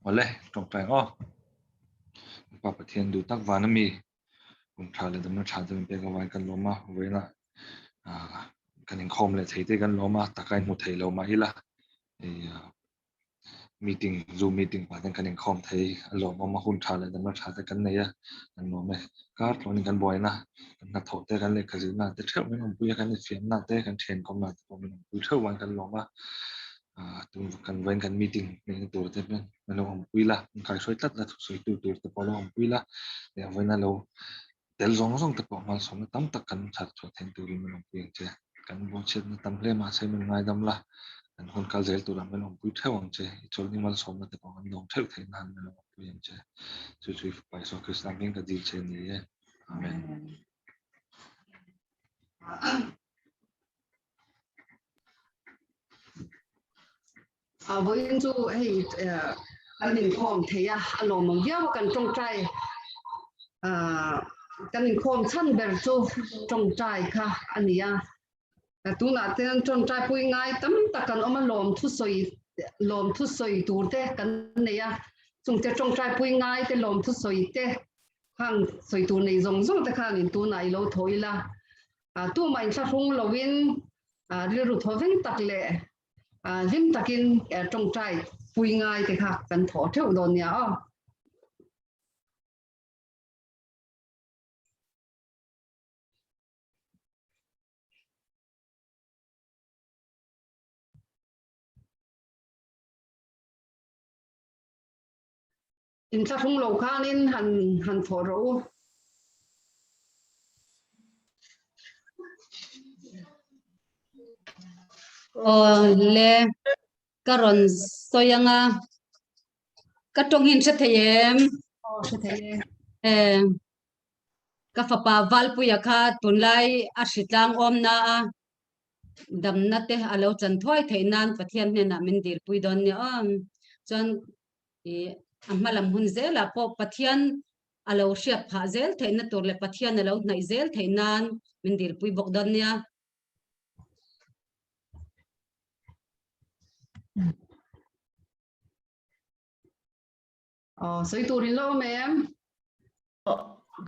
ole trong trai o pa pathian du tak van mi kun tha le dam na tha dam pe ka wan kan loma veina kan in khom le theite kan loma takai mu thei lo ma ila meeting zoom meeting pa kan in khom thei loma ma hun tha le dam na tha te kan nei kan no me kar thon kan boy na tho te kan le khazina te theu me om puya kan fiam na te kan then kom na ko min pu theu wan kan loma tu kan wen kan meeting ne tur te men lo om puila kai soi tat la soi tu tur te polo om puila le wen lo tel zong zong te po mal som tam tak kan chat tho then tu min om puya che kan bo chet na tam hle ma se min ngai dam la kan hon kal zel tu ram men om pui theu ang che chol ni mal som na te po kan dong theu the nan men om puya che chu chu pai so kristan bin ka dil che ni ye amen với chú hay anh mình khom thấy alo mong giao cần trong trai cái mình khom chân bèn chú trong trai kha anh ya tu là tên trong trai bùi ngay tấm ta cần ông lom thu soi tour te cần này chúng ta trong trai bùi ngay te lom thu soi te hàng soi tour này giống giống ta khang in tu này lâu thôi là tu mình sa phong lâu in đưa rồi thôi vẫn tắc lệ riêng takin trong trai bùi ngay thì khác cần thọ theo đồn nhá in sa phong lâu khang in han thọ rồi le karon soyanga katong hin se theyem ka fapa valpu yakha tunlai ashitlang omna damna te alo chan thoi theinan pathian ne na min dir puidon ni chon amalam hun zela po pathian alo shiap pha zel theina turle pathian alo nai zel theinan min dir pui bokdon nia soi tu rin lo mem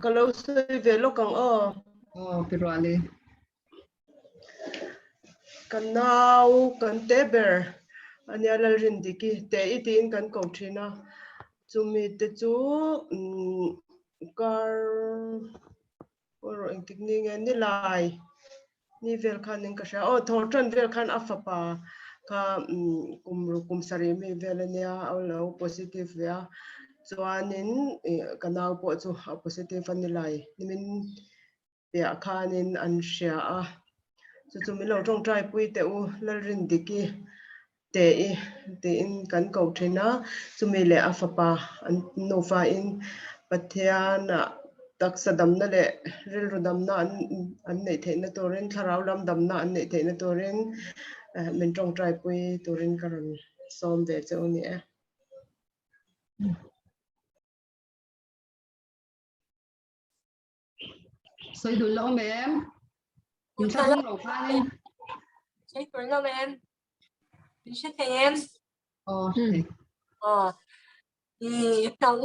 kalau soi ve lo kang pirwale kanau kan teber ania lal rin diki te itin kan ko thina chumi te chu kar oro engtikning ni lai ni vel khan ning ka sha thor tran vel khan afapa ka kum sari mi velania alo positive ya chuanin kanau po chu positive ani lai nimin ya khanin an sha chu mi lo tong trai pui te u lal rin diki te in kan ko thina chumi le afapa an nova in pathiana tak sadam na le ril rodam na an nei theina torin tharau lam dam na an nei theina torin min tong trai pui torin karon som ve choni soi du lo mem in sa phong lâu khang soi du lo mem in sa theyem tàu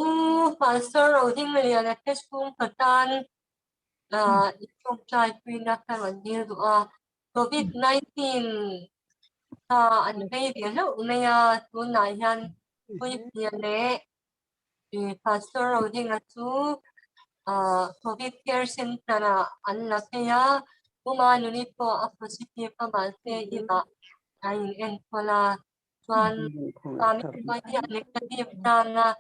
pastor ở trên người là Facebook Patan trong trai pin là phải là nhiều COVID-19 anh thấy điều đó này tu này han tôi nhận đấy pastor ở trên là chú COVID care center là anh là cái mà nó đi po positive mà cái gì mà anh em là toàn kami kaya negative na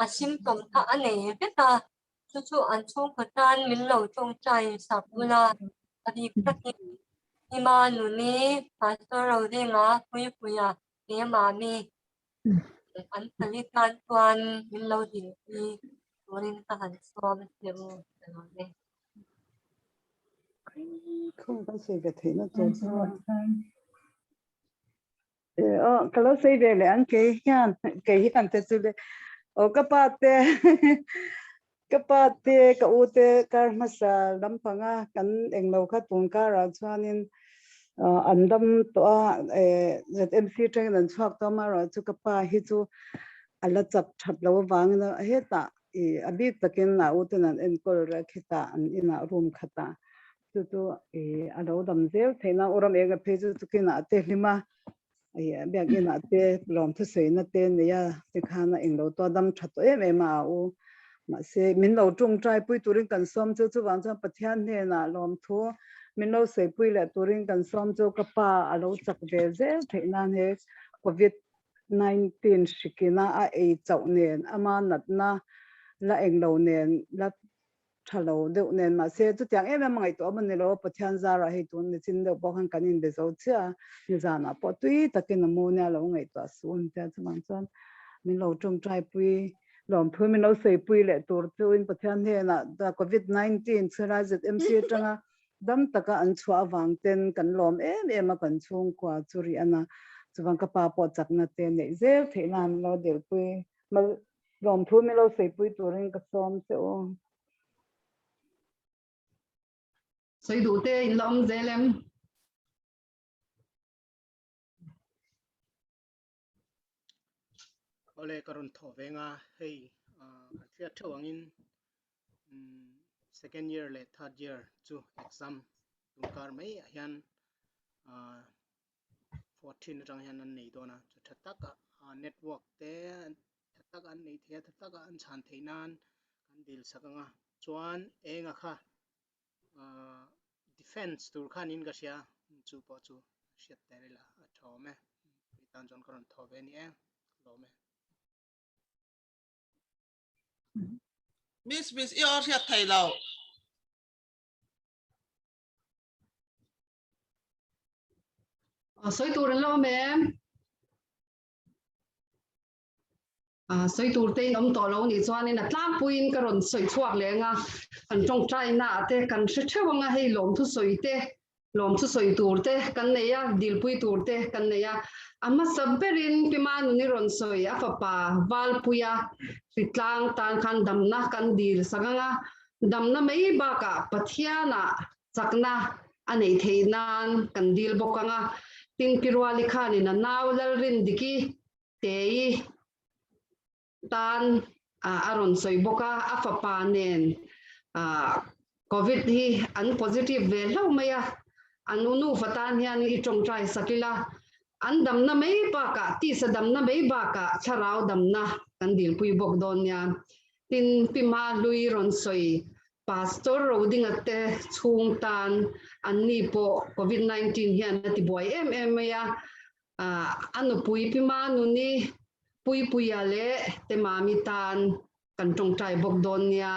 symptom ta ane beta chu an chung patan min lo chung chai sapula adi kati ima nuni pastor ro dinga puya ne mami an talitan tuan min lo din i torin ta han som teu ne không có gì về thế nó tốt kalau saya beli an kehian te sudah kapate ka ute kar masa lampanga kan englo kha tun ka ra chuanin andam to ZMC train and swak to maro chu kapa hi chu ala chap thap lo wang na heta abi takin na uten an enkol ra khita an ina room khata tu alo dam zel theina oram ega pheju tukina te hlima biak ina te lom thu seina te ya te khana englo to dam thato ma u ma se min lo tung trai pui turin kan som chu chu wang cha pathian ne na lom thu min lo se pui le turin kan som chu kapa alo chak ve zel theina he covid 19 shikina a chau nen ama natna la englo nen la thalo de nen ma se chu tyang em mangai to man lo pathian zara he tun ni chin de bokan kanin de zo cha ni zana po tui takin mo nya lo ngai to sun ta chang chan min lo tung trai pui lom phu min lo sei pui le tur chu in pathian he na da covid 19 chura ZMC tanga dam taka an chua wang ten kan lom em kan chung kwa churi ana chuwang ka pa po chakna te nei zel theina an lo del pui mal lom phu mi lo sei pui turin ka som te o soi đủ te in lom zelem ole karon tho venga hei kan thawangin second year le third year chu exam tungkar mai hian 14 rang hian an nei dona chu thataka network te thataka an nei thia thataka an chan theinan kan dil sakanga chuan enga kha defense tur khanin ka sia chu po chu siat terela a thome tan jon karon tho ve ni lo me Miss your siat thai lao soi tur lo mem soi tur te om to lo ni chuan in a tlam puin ka ron soi chuak lenga kan tong trai na te kan hre thewanga hei lom thu soi te lom thu soi tur te kan neya dil pui tur te kan neya ama sabberin piman ni ron soi a fa pa wal puya ritlang tan khan damna kan dil saganga damna mei ba ka pathiana chakna anei theinan kan dil bokanga tin pirwali khani na nawlal rin diki tei tan aron soi boka afa pa nen covid hi an positive ve lo maya anunu fatan hian i tong trai sakila an damna mei ba ka ti sa damna mei ba ka charau damna kan dil pui bok don ya tin pima lui ron soi pastor roding atte chung tan anni po covid 19 hian ti boy ya anu pui pima nu ni pui pui ale te mami tan kan tong trai bok don ya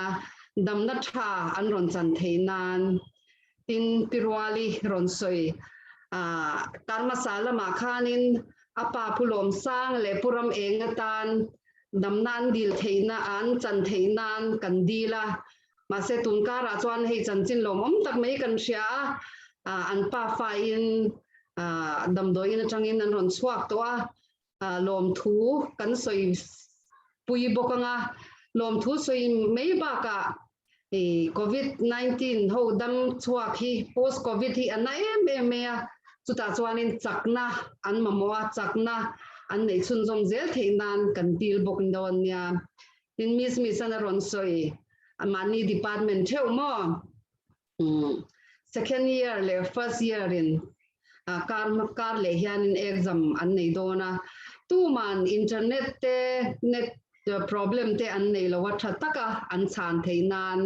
damna tha an ron chan theinan tin pirwali ron soi karma sala ma khanin apa pulom sang le puram engatan damnan dil theina an chan theinan kan dila ma se tunkara chuan hei chanchin lomom tak mai kan sia an pa fa in damdoi in atangin an ron chuak to lom thu kan soi pui bokanga lom thu soi mei ba ka covid 19 ho dam chuak hi post covid hi an em ya chuta chuanin chakna an mamowa chakna an nei chun jom zel theinan kan til bok don ya tin mis an ron soi amani department theu mo second year le first year in kar le hian in exam an nei dona tu man internet te net problem te an nei lo wa thataka an chan theinan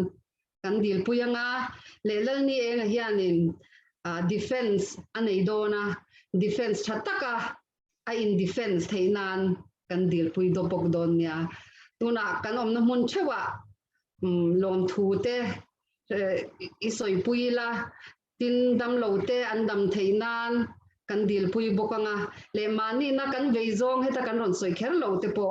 kan dil puyanga lelal ni eng hian in defense an nei dona defense thataka a in defense theinan kan dil pui do bok don ya tuna kan om na mun chewa lom thu te isoi pui la tin dam lo te an dam theinan kan dil pui bokanga le mani na kan veizong heta kan ron soi kher lo te po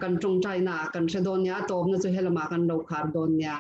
kan tong trai na kan thedon ya tom na chu helama kan lo khar don ya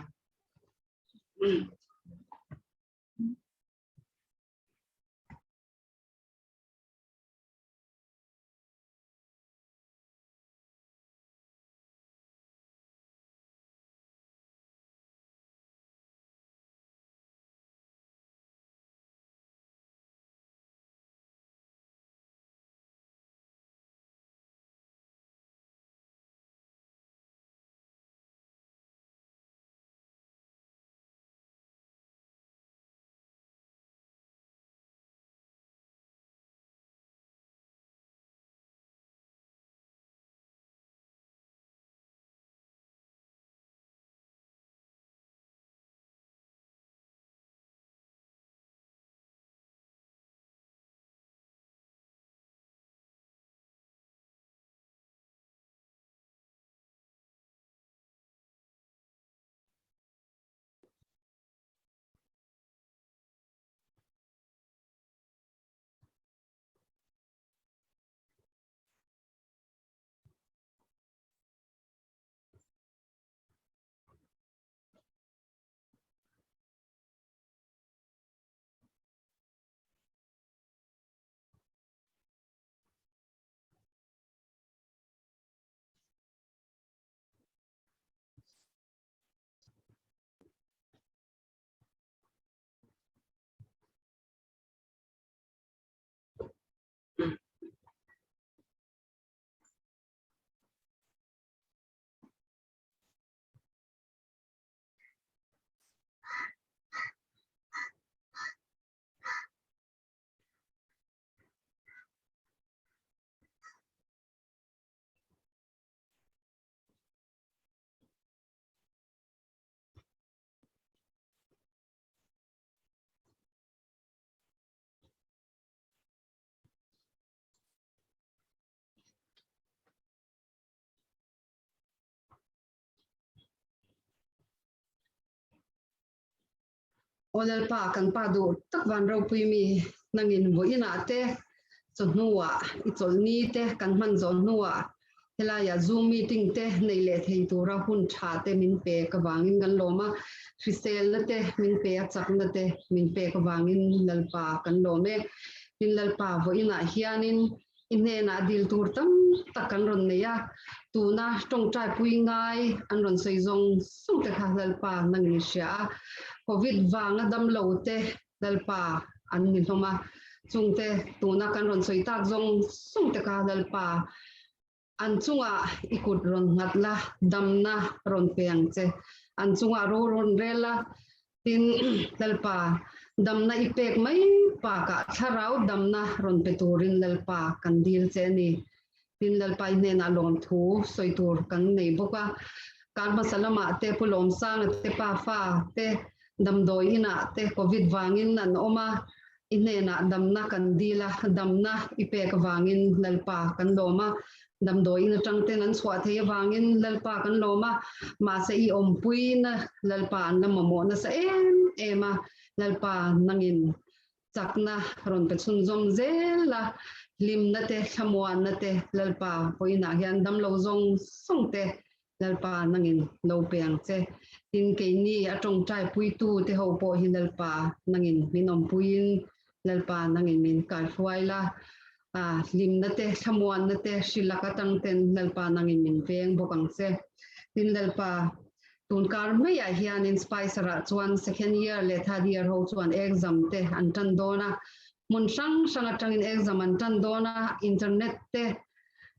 Olel pa kan pa do tak van ro pui mi nangin bo ina te so nuwa itol ni te kan man zon nuwa hela ya zoom meeting te nei le thei tura hun tha te min pe ka wangin gan loma krisel na te min pe chak na te min pe ka wangin lalpa kan lome tin lalpa bo ina hianin inne na dil tur tam takan ron ne ya tu na tong trai pui ngai an ron sei zong sung te kha lalpa nangin sha covid wanga dam lo te lalpa an ni thoma chung te tuna kan ron soi tak zong sung te ka lalpa an chunga ikut ron ngatla damna ron peang che an chunga ro ron rela tin lalpa damna ipek mai pa ka tharau damna ron peturin lalpa kan dil che ni tin lalpa ne na lom thu soi tur kan nei boka kan masalama te pulom sang te pa fa te damdoi ina te covid wangin an oma inena damna kan dila damna ipek wangin lalpa kan loma damdoi na tangte nan swat he wangin lalpa kan loma ma se I ompui na lalpa na mamo na sa ema lalpa nangin chakna ron pe chun zom zela lim na te thamuan na te lalpa poina hian dam lo zong song te lalpa nangin lo peang che tin ke ni atong trai pui tu te ho po hin lalpa nangin minom puin lalpa nangin min kai fuaila lim na te thamuan na te silaka tang ten lalpa nangin min veng bokang se tin lalpa tun kar mai a hian in spice ra chuan second year le third year ho chuan exam te an tan dona mun sang sang atangin exam an tan dona internet te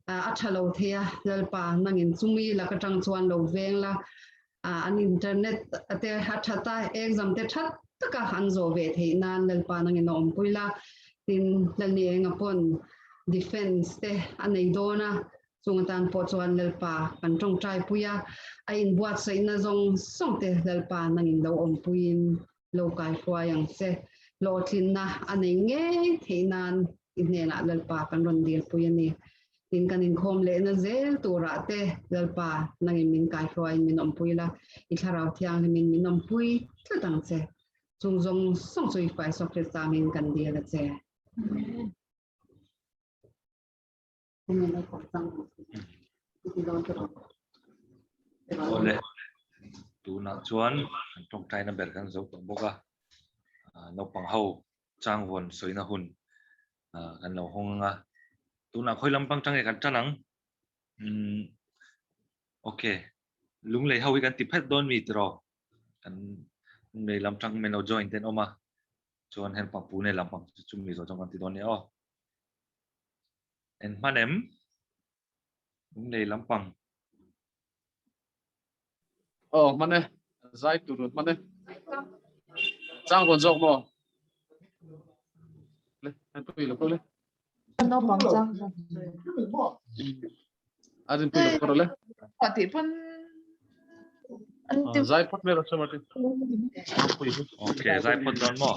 a thalo thea lalpa nangin chumi lakatang chuan lo veng la an internet ate hathata exam te that taka han zo ve thei nan lalpa nangin om puila tin lalni engapon defense te anei dona chungatan po chuan lalpa kan tong trai puya a in buat sei na zong song te lalpa nangin lo om puin lo kai fuayang se lo thin na anei nge theinan inena lalpa kan ron dil puyani tin kanin khom le na zel tura te lalpa nangin min kai fuai min om puila I tharau thiang min min om pui tlang che chung zong song sui fai sok te sa min kan dia che Ole tu na chuan tong tai na ber kan zo tong boka no pang ho chang won soi na hun kan lo honga tu na khoi lam pang chang e kan chanang okay lung lei hawi kan ti phet don mi tro kan lei lam chang men o join ten oma chuan hen pa pu ne lam pang chum mi zo chang kan ti don ne o en manem lung lei lam pang mane zai turut mane chang kon jok mo le an pui lo ko le no pang chang adin pui lo ko le pati pan zai pot me ro so mate okay zai pot don mo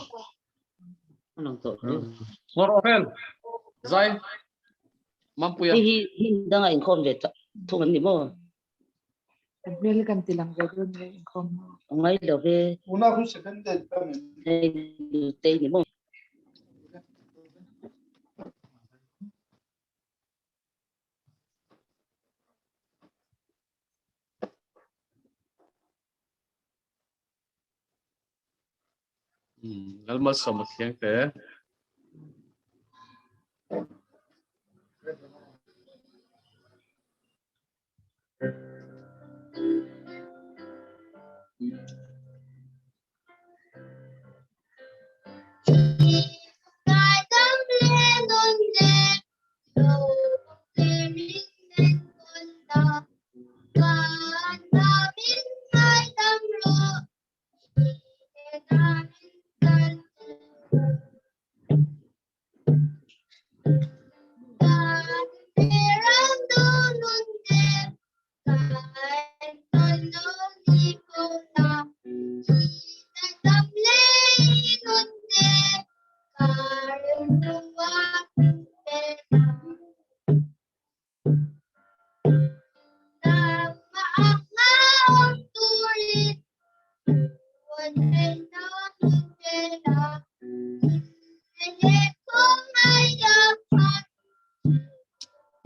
ngor ofel zai mam puya hi danga in khom ve thong ni mo vel kan tilang ve don le kom ngai lo ve una ku second day te ni mo alma sama khiang te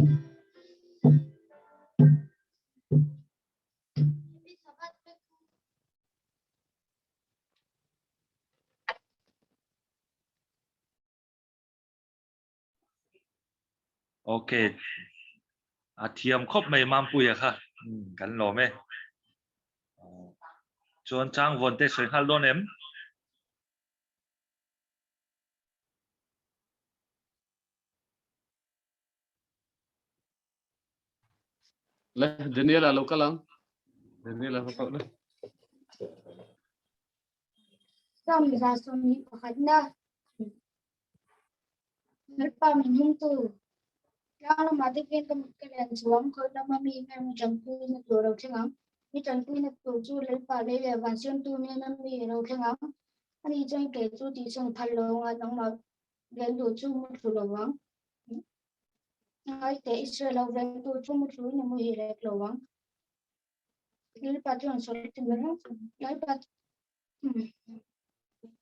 โอเคเทียมครบไม่มามปุยอะค่ะกันรอไหมชวนจ้างวนเตะสวยฮัลโหลเนมเลยเดี๋ยวนี้แหละเรากำลังเดี๋ยวนี้แหละเราเนี่ย Kami rasa ni pakadna. Nalpa minum tu. Kalau mati kita kalian suam kalau nama mimi menjangkau ni tu orang cengang. Ni jangkau ni tu tu nalpa lele version tu ni nami orang cengang. Ani jangan keju di sana thalong nama vendu tu mutu lawang. Ngai te Israel vendu tu mutu ni muhirek lawang. Nalpa tu ansor tinggal.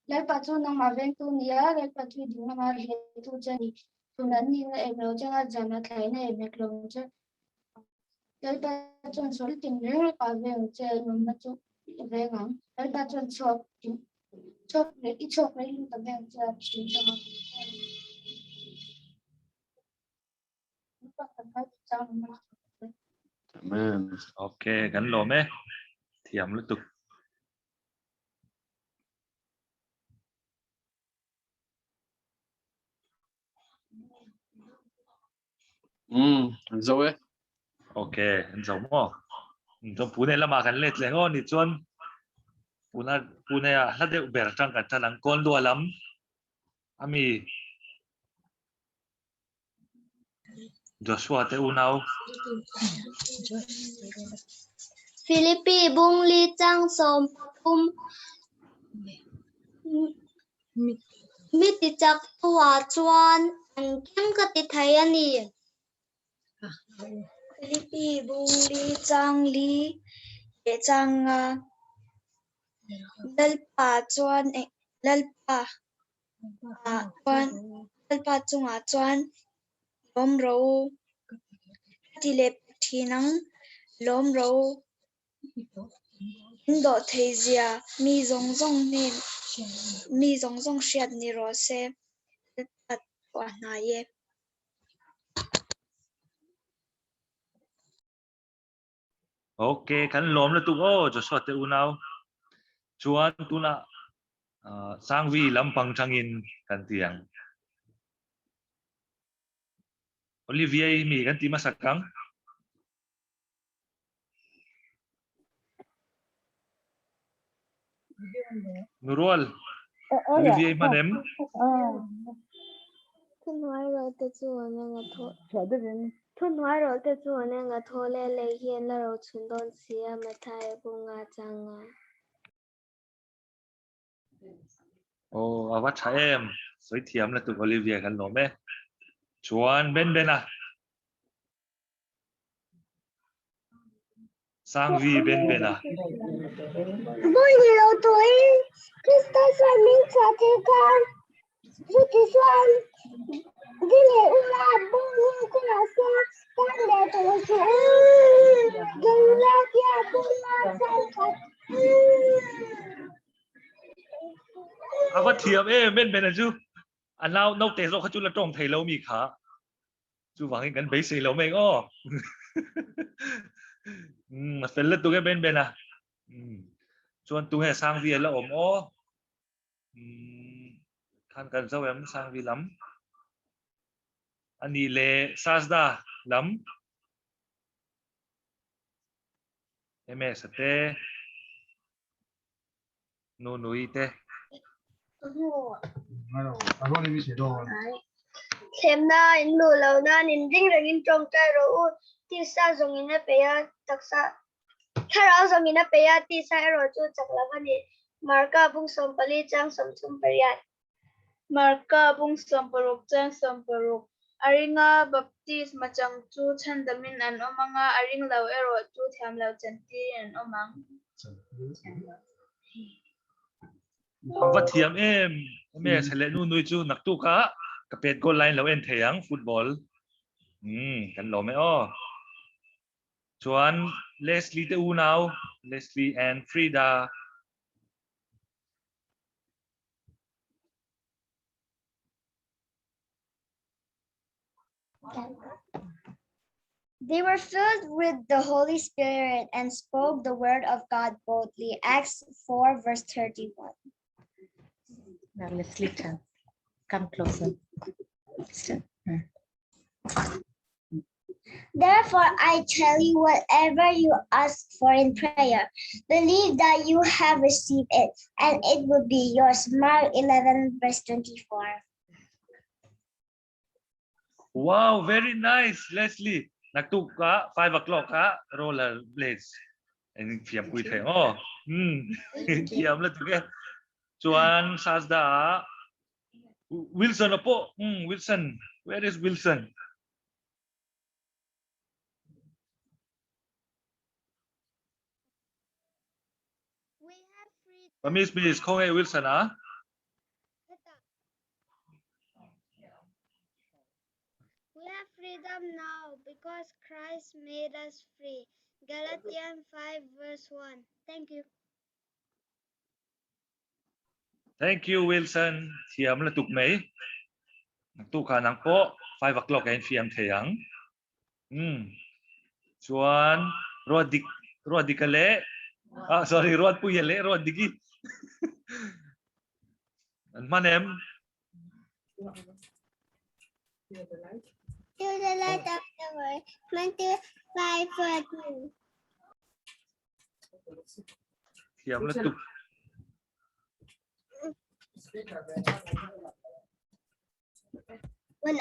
Nalpa tu nama vendu ni ya nalpa tu di nama tu jadi. Tunani na emlo jangan jangan kaina emek lonja. Dari bacaan soal tinggal kafe unca nomor tu vengang. Dari bacaan chop ni chop ni lu tapi unca cinta. Lupa tempat jangan. Amen โอเคกันรอไหมเทียมลุตุก rồi ok anh giống không trong phụ này là mà gần lết lên ngon thì chuan phụ này à hết được bẻ trăng cả trăng lăng con đùa lắm ami Joshua te unau Philippines bung li chang som mi ti chak tua chuan an kem ka ti thai ani Philippines bung li chang e chang lalpa chuan lalpa chunga chuan lom ro ti le thinang lom ro do theizia mi zong zong shiat ni ro se pat wa na ye ok kan lom le tu o Joshua te unau chuan tuna sangvi lampang changin kan tiang Olivier mi kan ti masakang Nurul Olivier manem Thun hoài rồi tới chùa nên là thôi. Thun hoài rồi tới chùa nên là thôi lê lê hiền là rồi chúng tôi xia mà thay cùng ngà chăng à. ô avat cha em soi thiam le tu Olivier kan lom me chuan ben à sangvi ben à Vui nhiều tuổi, Krista Xuân Minh Trả Thế Con, Sư Kỳ Xuân, Ghi Lệ Ula, Bông Hương Cô Là Xa, Con Đẻ Tổ Sư, Ghi La Kia Cô La Sang Thật. avat thiam em ben à chu anh nau te zo khachu la tong thei lo mi kha chu wang kan bei sei lo me o mà fel le tu ke ben à chuan tu he sang vi la om o khan kan zo em sang vi lam ani le sasda lam ms te nu nui te Thêm na in lù lâu na in ding ra in trong trai rồi u ti sa dùng in pe ya tak sa thay ra dùng in pe ya ti sa rồi chu chak la bani marka bung som pali chang som chum periat marka bung som paruk chang som paruk aringa baptis machang chu chandamin an omanga aring law ero chu thiam law chanti an omang avat thiam em se le nu nui chu nak tu kha kapet goal line lo en theyang football กันหล่อไหมอ้อชวนเลสลีเตอูนาวเลสลีแอนฟรีดา They were filled with the Holy Spirit and spoke the word of God boldly. Acts 4, verse 31. Now let's listen. Come closer. Listen. Therefore, I tell you, whatever you ask for in prayer, believe that you have received it, and it will be yours. Mark 11, verse 24. Wow, very nice, Leslie. Nagtuka 5 o'clock roller blades. And fiam pui the. Oh, fiam la tuke. Chuan Sasda Wilson apo. Wilson. Where is Wilson? Miss call Wilson We have freedom now because Christ made us free. Galatians 5, verse 1. Thank you. Thank you, Wilson. Fiam la tuk mai. Nagtuka nang po 5 o'clock and fiam theyang. Chuan Rodikale. Sorry, Rod Puyale, Rod Digi. And Manem. To the light of the world, 25, verse 2. Fiam la tuk. When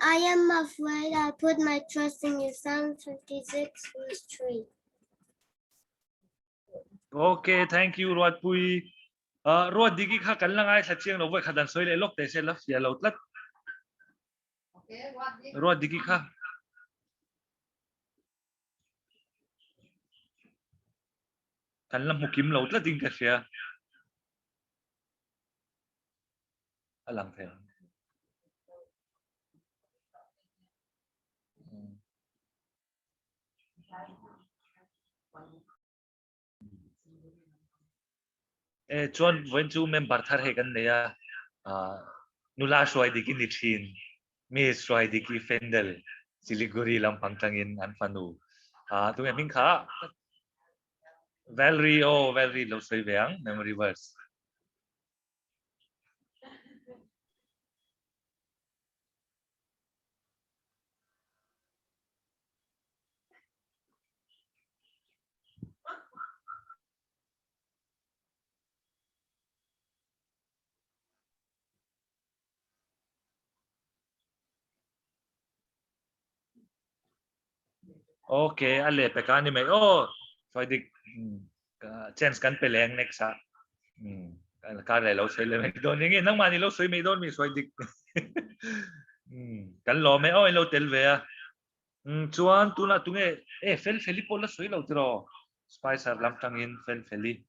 I am afraid, I put my trust in you. Psalm 56, verse 3. Okay, thank you, Rod Pui. Rod Digi ka kan lang ay sa chiang no khadan soi le lok te se la fia lo tlat. Rod Digi ka. Kan lang mukim lo tlat ding ka sia. Alang the. Chuan when chu member thar he kan neya nula swai diki nithin mi swai diki fendel Siliguri lampang tangin an fanu tu ming kha Valerie lo swai veang memory verse. Okay, ale pekani mai swai dik chance kan peleng next ka le lo swai le mai don ngi nang mani lo swai mai don mi swai dik kan lo mai lo tel ve chuan tu na tunge fel Felipo la swai lo tro Spicer lam tangin fel feli.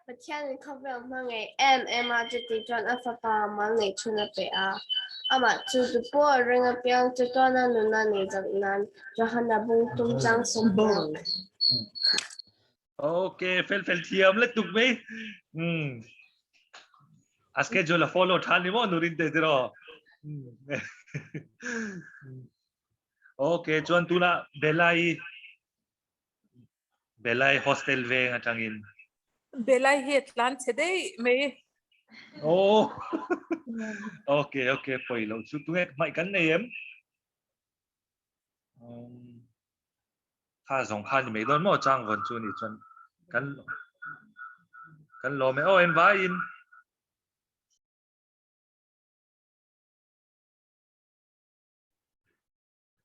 But can cover mange emergency John Alpha mange tuna pe ama to the boy ring up young to Donna Nunani Nan Johanna Bung Tum Jang Sumbo. Okay, fel tiam la tuk mai. Aske jo la follow thani mo nurin te dro. Okay, chuan tuna Belai hostel ve ngatangin. Belai het lan today me. Oh. Okay, poi lo chu tu mai kan nei em. Kha zong kha ni me don mo chang von chu ni chuan kan lo me em va in.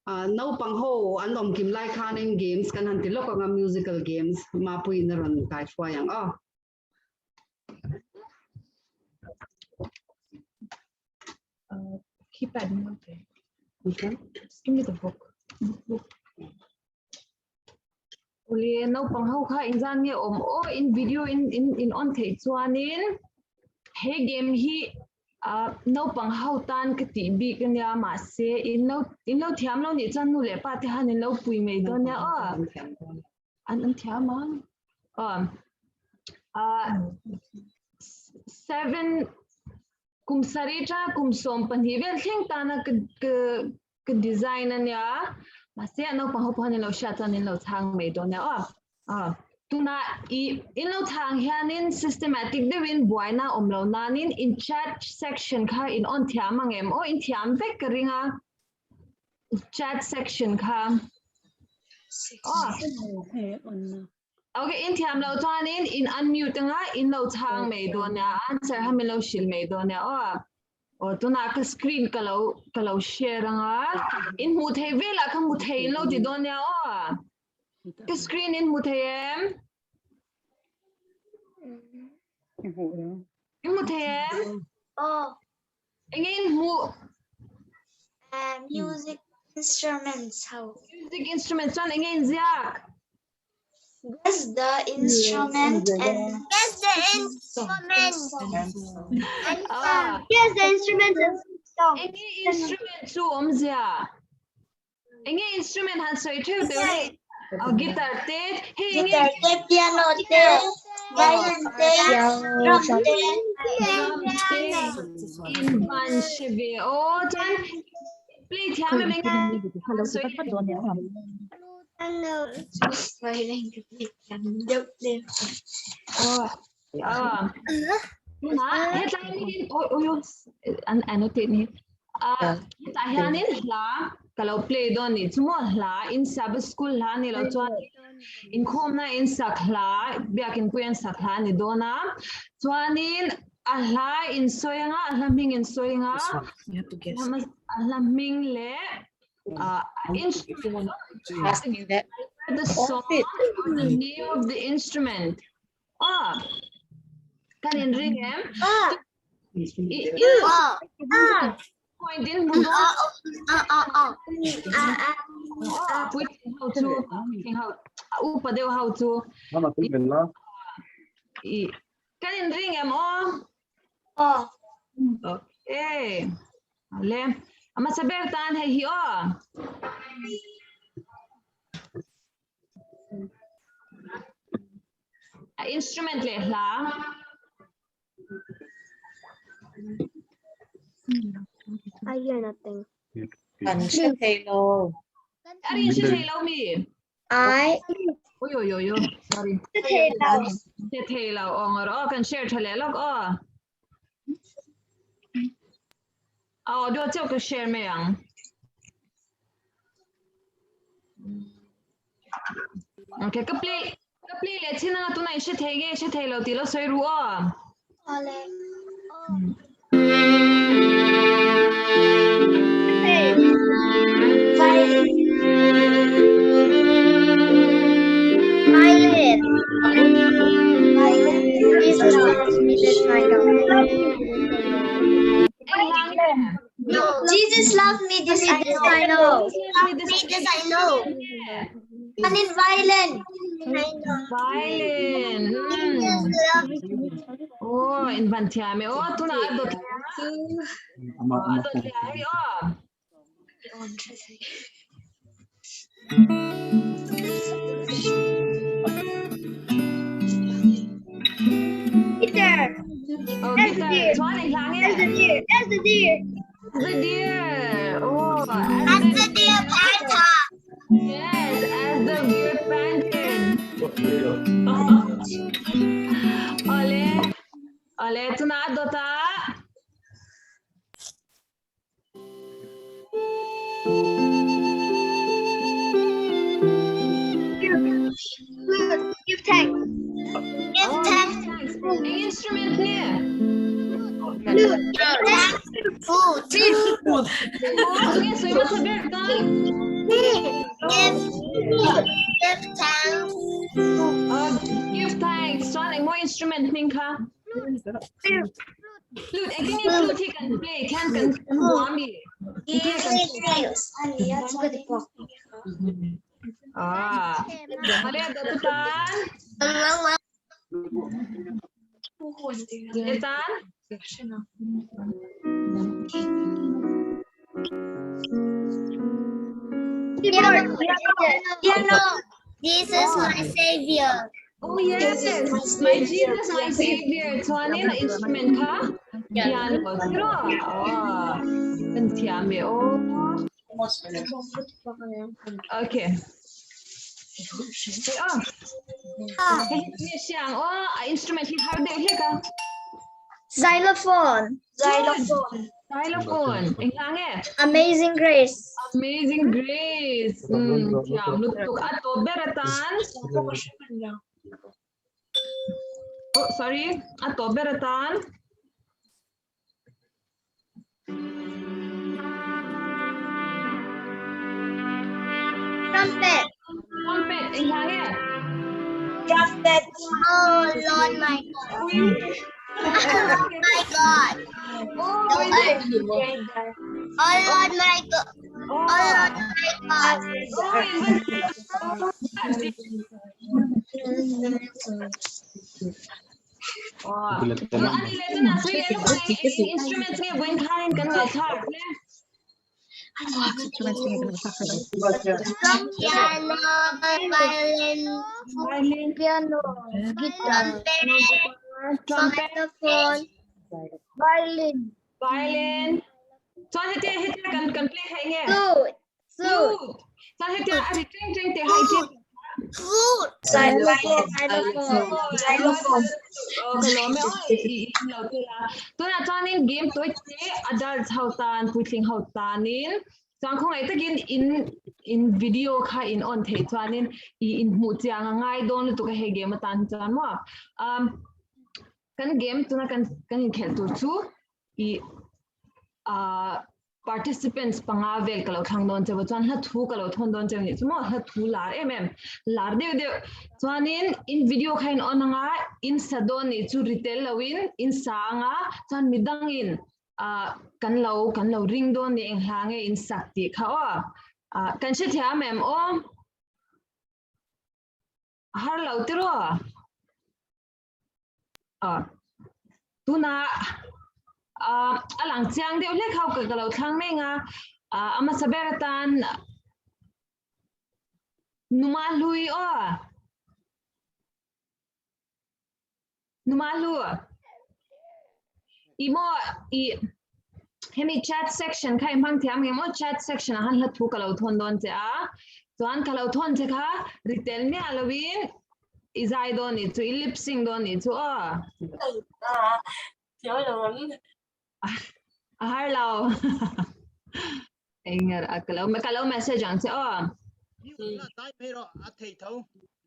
No pang ho an lom kim lai khan in games kan han tilok ang musical games ma pui na ron kai chwa yang Keep adding one thing. Okay. Just give me the book. Uli no pang hau kha injan nge om o in video in on thei chuanin he game hi no pang hau tan ka ti bi ka nya ma se in no thiam lo ni chan nu le pa te han in lo pui mei do nya o an thiam ma 7 kum sari cha kum som pan hi vel theng ta na ka design anya ma se no pang hau pa ni lo sha chan in lo chang mei do nya o tuna in lo thang hianin systematic de win boina omlo nanin in chat section kha in on thiam angem o in thiam vek ringa chat section kha okay in thiam lo chuanin in unmute nga in lo thang mei do na answer ha me lo shil mei do na o tuna ka screen ka lo share nga in mu thei vela ka mu thei lo ti do na ka screen in mu thei em Music instruments. How? Music instruments. One again, Ziak. Guess the instrument and guess the instrument. Guess the instrument and song. Any instrument too, Ziak. Any instrument has so it too. Guitar tape. Guitar tape, piano tape, violin tape, drum tape. In Bansheve. Oh, time. Play piano. So annotate ni. Tahanin la kalau play don ni semua la in sab school la ni lo chuan in khom na in sakla biakin puyan sakla ni dona chuanin ahla in soyanga ahlaming in soyanga ahlaming le instrument the song the name of the instrument can in ring em point in put how to can in ring em okay ale ama saber tan hai hi instrument le la I hear nothing. Hello. Hello me. I. Yo. Sorry. Hello. Oh, can share hello. Do I can share me yang? Okay, ka play le china tu na ishe thelo tilo soi ru Jesus loved me, this I know. This I know. And in violin. Violin. Oh, in Bantiame. Oh, tu na adot. Adot liay. Guitar. Oh, guitar. As the deer. As the deer. The deer. Oh, as the deer panther. Yes, as the deer panting. Ole, tu na adota. Give thanks. Give thanks. Instrument here. Food. Yes, we must have it done. Give thanks. Give thanks. Starting more instrument, Minka. Flute. I think flute he can play. Can Maria Datutan. Letan. Piano. Jesus, my Savior. Oh yes, my Jesus, my Savior. Tuanin na instrument ka? Piano. Pero, kan tiame. Okay. Instrument hi har det ka? Xylophone. Xylophone. Englange. Amazing Grace. Amazing Grace. Tiam lutuk ato beratan. Oh, sorry. Ato beratan. Trumpet. Trumpet. Englange. Trumpet. Oh Lord my God. Oh my God. Oh Lord my God. Oh Lord my God. Instruments nga when kain kan nga tar. Piano, violin, piano, guitar, xylophone, violin. So hit kan play hai nge. Flute. So hit ari ting te hai chi. Flute. Xylophone. Kalau me tu na chanin game tu adults hautan puting hautanin chang khong ai takin in video kha in on the chanin in mu chiang ngai don tu ka he game tan chan mo kan game tu na kan khel tu chu I participants pangavel kalau thang don che chuan ha thu kalau thon don che ni chumo ha thu lar lar de chuanin in video khain onanga in sadon ni chu retail lawin in sanga chuan midang in kan lo ring don ni eng hlange in sakti kha kan she thia mem har lo tiro tuna alang chiang de le khau ka lo thang me nga ama saberatan numa lui imo hemi chat section khai mang thiam ngemo chat section han la thu ka lo thon don che chuan ka lo thon che kha retail me alawin izai don ni chu lip sync don ni chu har lo engar kalau message ang se na tai pero athei thau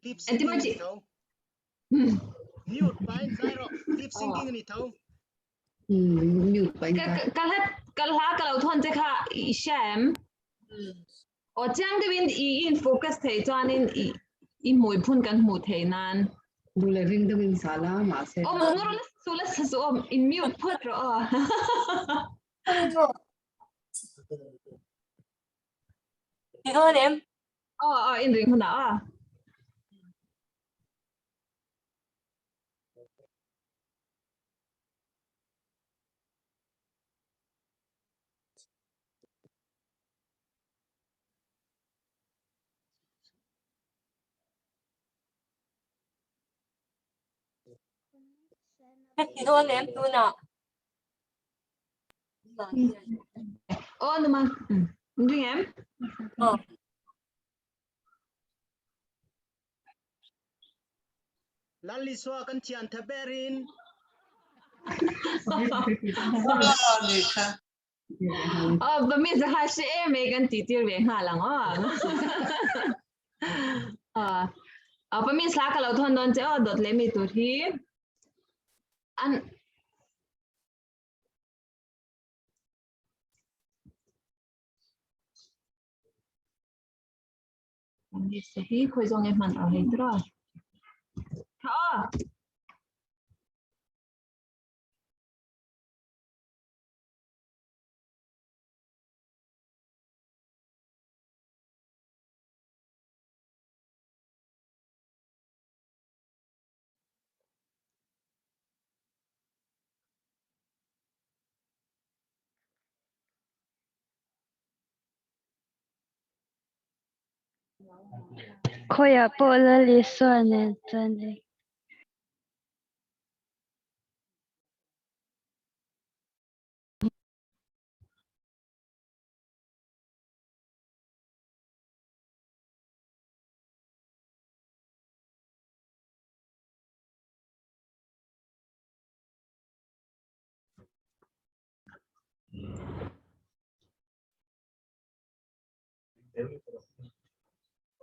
lip Enti syncing machi. ni thau mute pain sai ro lip syncing ni thau mute pain kalha kalau thon che kha sham chang de win in focus thei chuan in moi phun kan mu thei nan bule ring de win sala ma se ngoro sula so in mute put ro Ikaw em. In ring huna Ikaw em tu na. naman ring em lalli swa kan chian thaberin bami za ha she me kan ti tir ve nga lang bami sla ka lo thon don che dot le mi tu hi an ni se hi khoi zong e man a he tra Khoya po la li so ne tane.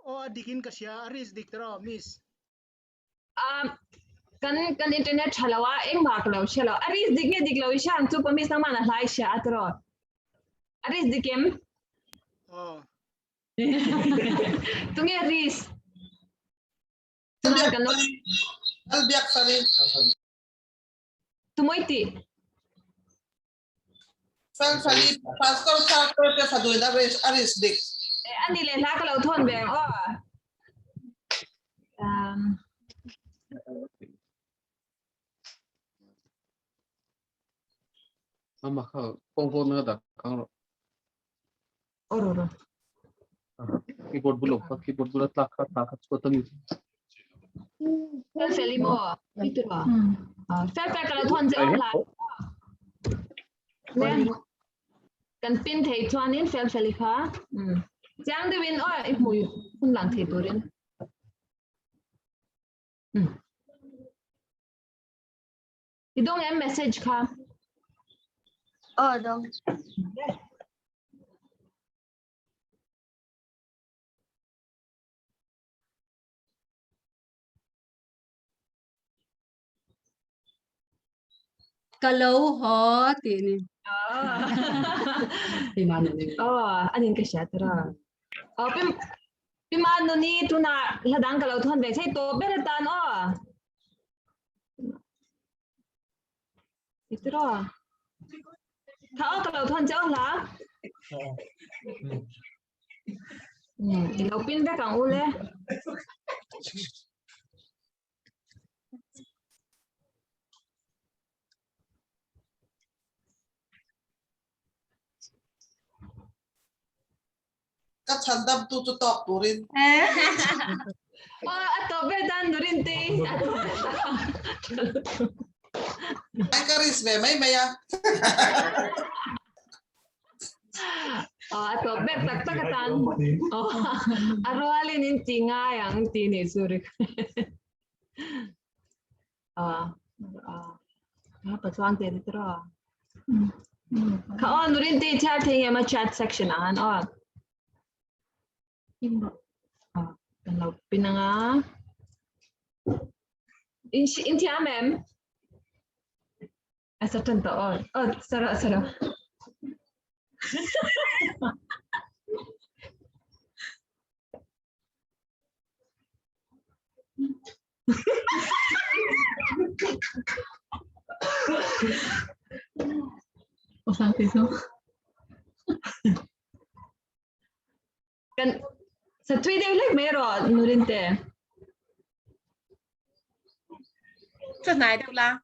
O dikin kasya aris diktara miss. Kan internet chalawa eng mak lo chalo aris dikne diklo ishan chu pamis na mana lai sha atro aris dikem Oh. tunge aris tunan kan Albiak sari. tumoiti Fan sari pastor sa ko sa duida aris dik. ani le la ka lo thon beng o Mama kau kongkong na dak kang oro keyboard bulok tak ko tami. fel felimo itu lo fel ka lo thon je la nen kan pin thei chuanin fel felika jang de win o I mui hun lang thei turin idong em message ka dong. Kalau ho tini. anin ka siya tara pimano ni tuna ladang kalau thon be sai to beratan o itro thao kalau thon chao la ilau pin be kang ule Ka chandam tu tok turin. ato beratan durin ti Ay karis be may maya. ato ber tak takatan arwalin in tinga yang tini surik apa tuan tadi terus Kaon nurin ti chatting ya ma chat section an kalau pinanga inti amem asa tanto sara sampai so kan sa tweet like meron nurin te Chút này được là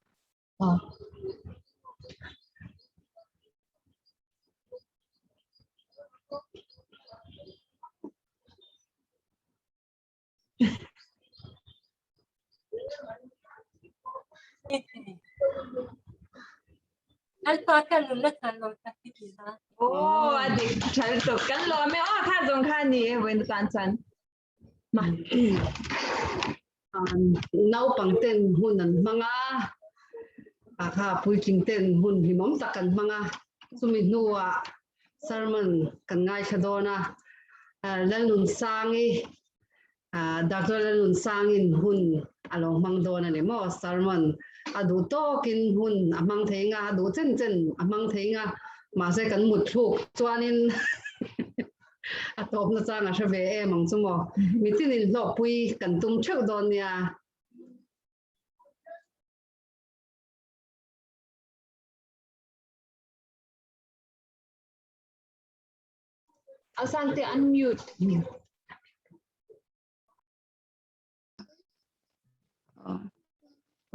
Alpha kan lum na kan lom tak ti ha. adik chal to kan lo me kha jong kha ni wen kan chan ma nau pang ten hunan manga kha pui king ten hun hi mom takan manga sumi nuwa sermon kan ngai khadona lalun sangi Dr. lalun sangin hun along mangdona ne mo sermon adu to kin hun amang thenga adu chen amang thenga ma se kan mut thuk chuanin atop na changa shave e mang chumo mitin in lo pui kan tum thek don ya asante unmute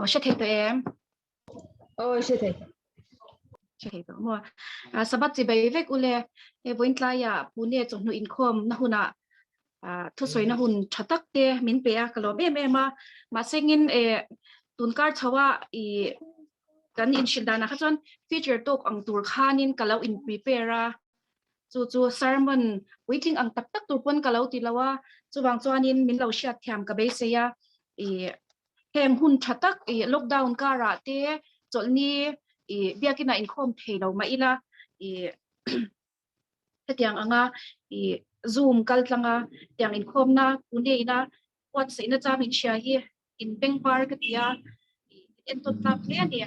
sẽ thấy tụi em sẽ thấy tụi mua sabat chỉ bay vek ule e voin tla ya pune chong nu income na huna thu soi na hun thatak te min pe a kalo be me ma sengin tunkar chawa I kan in shildana kha chon feature talk ang tur khanin kalau in prepare chu sermon waiting ang tak tur pon kalau tilawa chuwang chuanin min lo shat thiam ka be se ya heng hun thatak lockdown kara te cholni biakina in khom theilo ma ila hetiang anga zoom kaltlanga tiang in khom na pune ina wat se na chamin sha hi in pengpar ka tia en tot tap le ni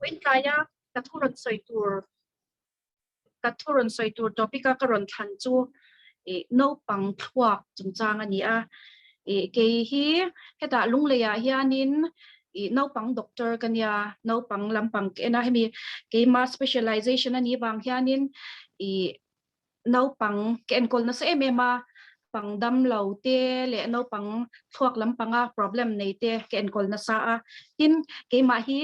wen kaya kathuron soitur topika karon than chu no pang thuak chungchang ani a ke hi heta lungleya hianin no pang doctor kanya no pang lampang ena hemi ke ma specialization ani bang hianin no pang ken kol na se mema pang dam lo te le no pang thuak lampanga problem nei te ken kol na sa a tin ke ma hi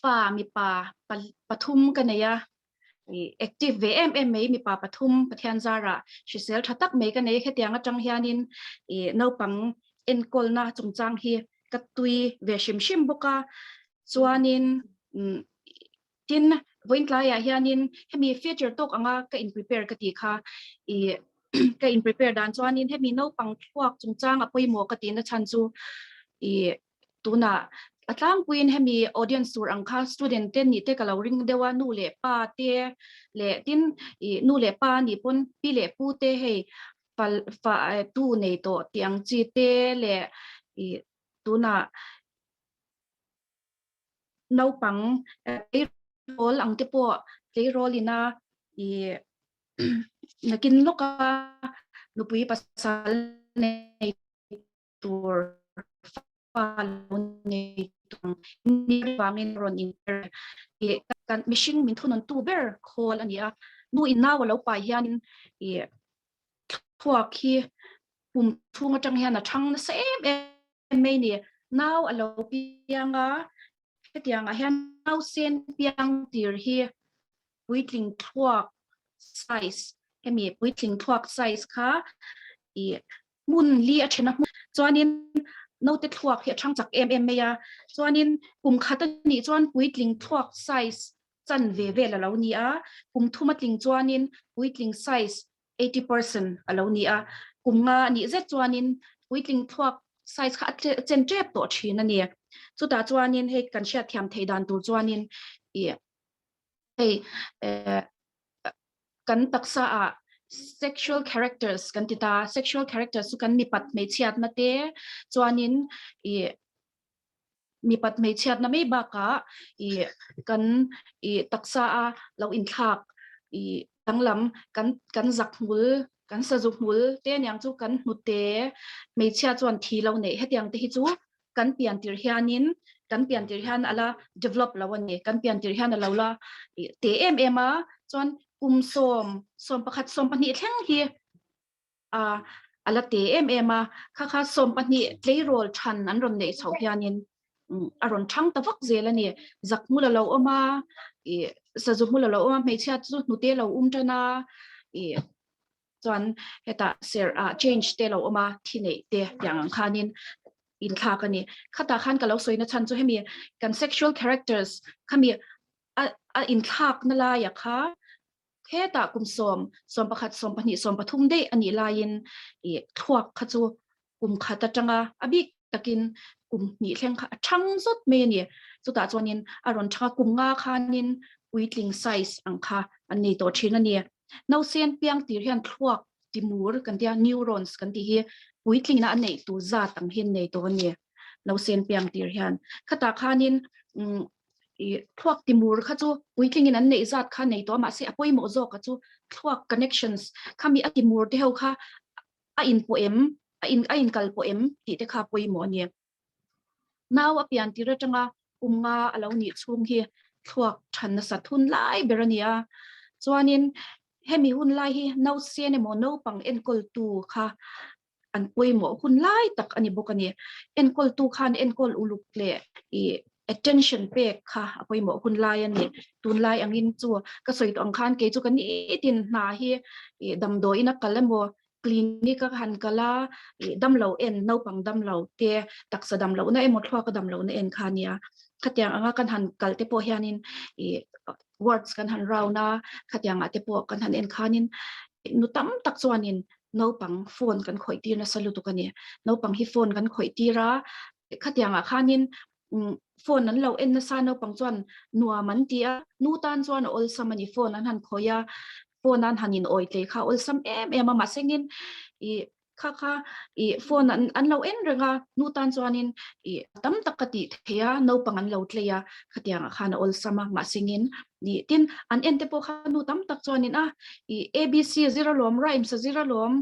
fa mi pa pathum kanaya active VMM mi pa pathum pathian zara shisel thatak me ka nei khetiang atang hianin no pang en kol na chungchang hi katui ve shim boka chuanin tin vointlaya hianin hemi feature tok anga ka in prepare ka ti kha ka in prepare dan chuanin hemi no pang thuak chungchang apoi mo ka ti na chan chu tuna atlang puin hemi audience sur angkha student ten ni te kalau ring dewa nu le pa te le tin nu le pa ni pon pi le pu te hei fa tu nei to tiang chi te le tuna no pang role ang te po play role ina nakin loka nupui pasal nei tur ni bangin ron inter kan mission min thunon tu ber khol ania nu inna walo pa hian thuak hi pum thunga tang hian a thang na se me ni now alo pianga hetianga hian now sen piang tir hi puitling thuak size hemi puitling thuak size kha mun li a thena chuanin no te thuak hi thang chak me ya chuanin kum khata ni chuan puitling thuak size chan ve la lo ni a kum thumatling chuanin puitling size 80% alo ni a kum nga ni zet chuanin puitling thuak size kha chen trep to thina ni chuta chuanin he kan sha thiam theidan tur chuanin kan taksa a sexual characters kan tita sexual characters su kan mi pat me chiat na te chuanin mi pat me chiat na me ba ka kan taksa a lo in thak tanglam kan zakmul kan sajukmul te nyang chu kan hmute me chiat chuan thi lo nei hetiang te hi chu kan pian tir hian ala develop lawani kan pian tir hian ala la te a chuan som pakhat som pani thleng hi ala te a kha som pani play role than an ron nei chho hianin aron thang ta vak zelani zakmula lo oma sajumula lo oma me chiat chu nute lo tana chuan heta ser change te lo oma thine te yang khanin in thakani khata khan kalo soina chan chu hemi kan sexual characters khami in thak na la ya kha heta kum som pakhat som pani som pathum de ani lain thuak kha chu kum khata tanga abi takin kum ni thleng kha thang zot me ni chuta chuanin aron tha kum nga khanin uitling size angkha ani to thina ni no sen piang tir hian thuak timur kan tia neurons kan ti hi uitling na anei tu za tang hin nei to ni no sen piang tir hian khata khanin thuak timur kha chu uitling in an nei zat kha nei to ma se apoi mo zo ka chu thuak connections khami atimur te ho kha a in poem a in kal poem ti te kha poi mo ni now apian tira tanga umnga alo ni chung hi thuak than na sathun lai berania chuanin hemi hun lai hi no sen emo no pang enkol tu kha an poi mo hun lai tak ani bokani enkol tu khan enkol uluk le attention pe kha apoi mo hun lai ani tun lai angin chu ka soi tong khan ke chu kan ni tin na hi dam do ina kalamo clinic ka han kala dam lo en no pang dam lo te taksa dam lo na emot thwa ka dam lo na en khania khatyang anga kan han kalte po hianin words kan han rauna khatyang ate po kan han en khanin nu tam tak chuanin no pang phone kan khoi tir na salu tu kani no pang hi phone kan khoi tira khatyang a khanin phone nan lo en na sa no pang chuan nuwa man tia nu tan chuan ol samani phone an han khoya phone an hanin oi te kha ol sam em ma sengin kha phone an lo en renga nu tan chuanin tam takati thea no pangan lo tleya khatiang khana ol sama ma singin ni tin an ente po khanu tam tak chuanin abc zero lom rhymes zero lom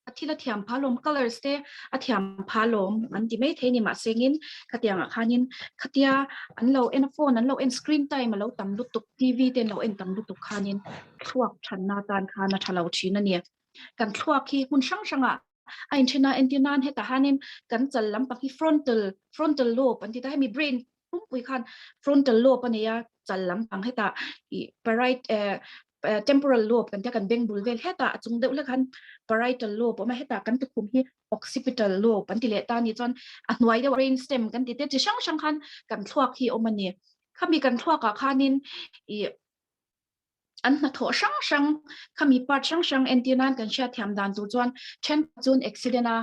athila thiam phalom colors te athiam phalom an ti mai theni ma singin khatiang khanin khatia an lo en phone an lo en screen time lo tam lutuk tv te lo en tam lutuk khanin thuak thanna tan khana thalo thina ni kan thuak hi hun sang ain china entinan heta hanin kan chal lam pakhi frontal lobe anti ta mi brain pui khan frontal lobe ania chal lam pang heta temporal lobe kan ta kan beng bul vel heta chung deuh la khan parietal lobe ma heta kan tu kum hi occipital lobe anti le ta ni chon anwai de brain stem kan ti te chi sang khan kan thuak hi omani khami kan thuak ka khanin an na tho sang khami part sang entinan kan sha thiam dan tu chuan chen chun accident a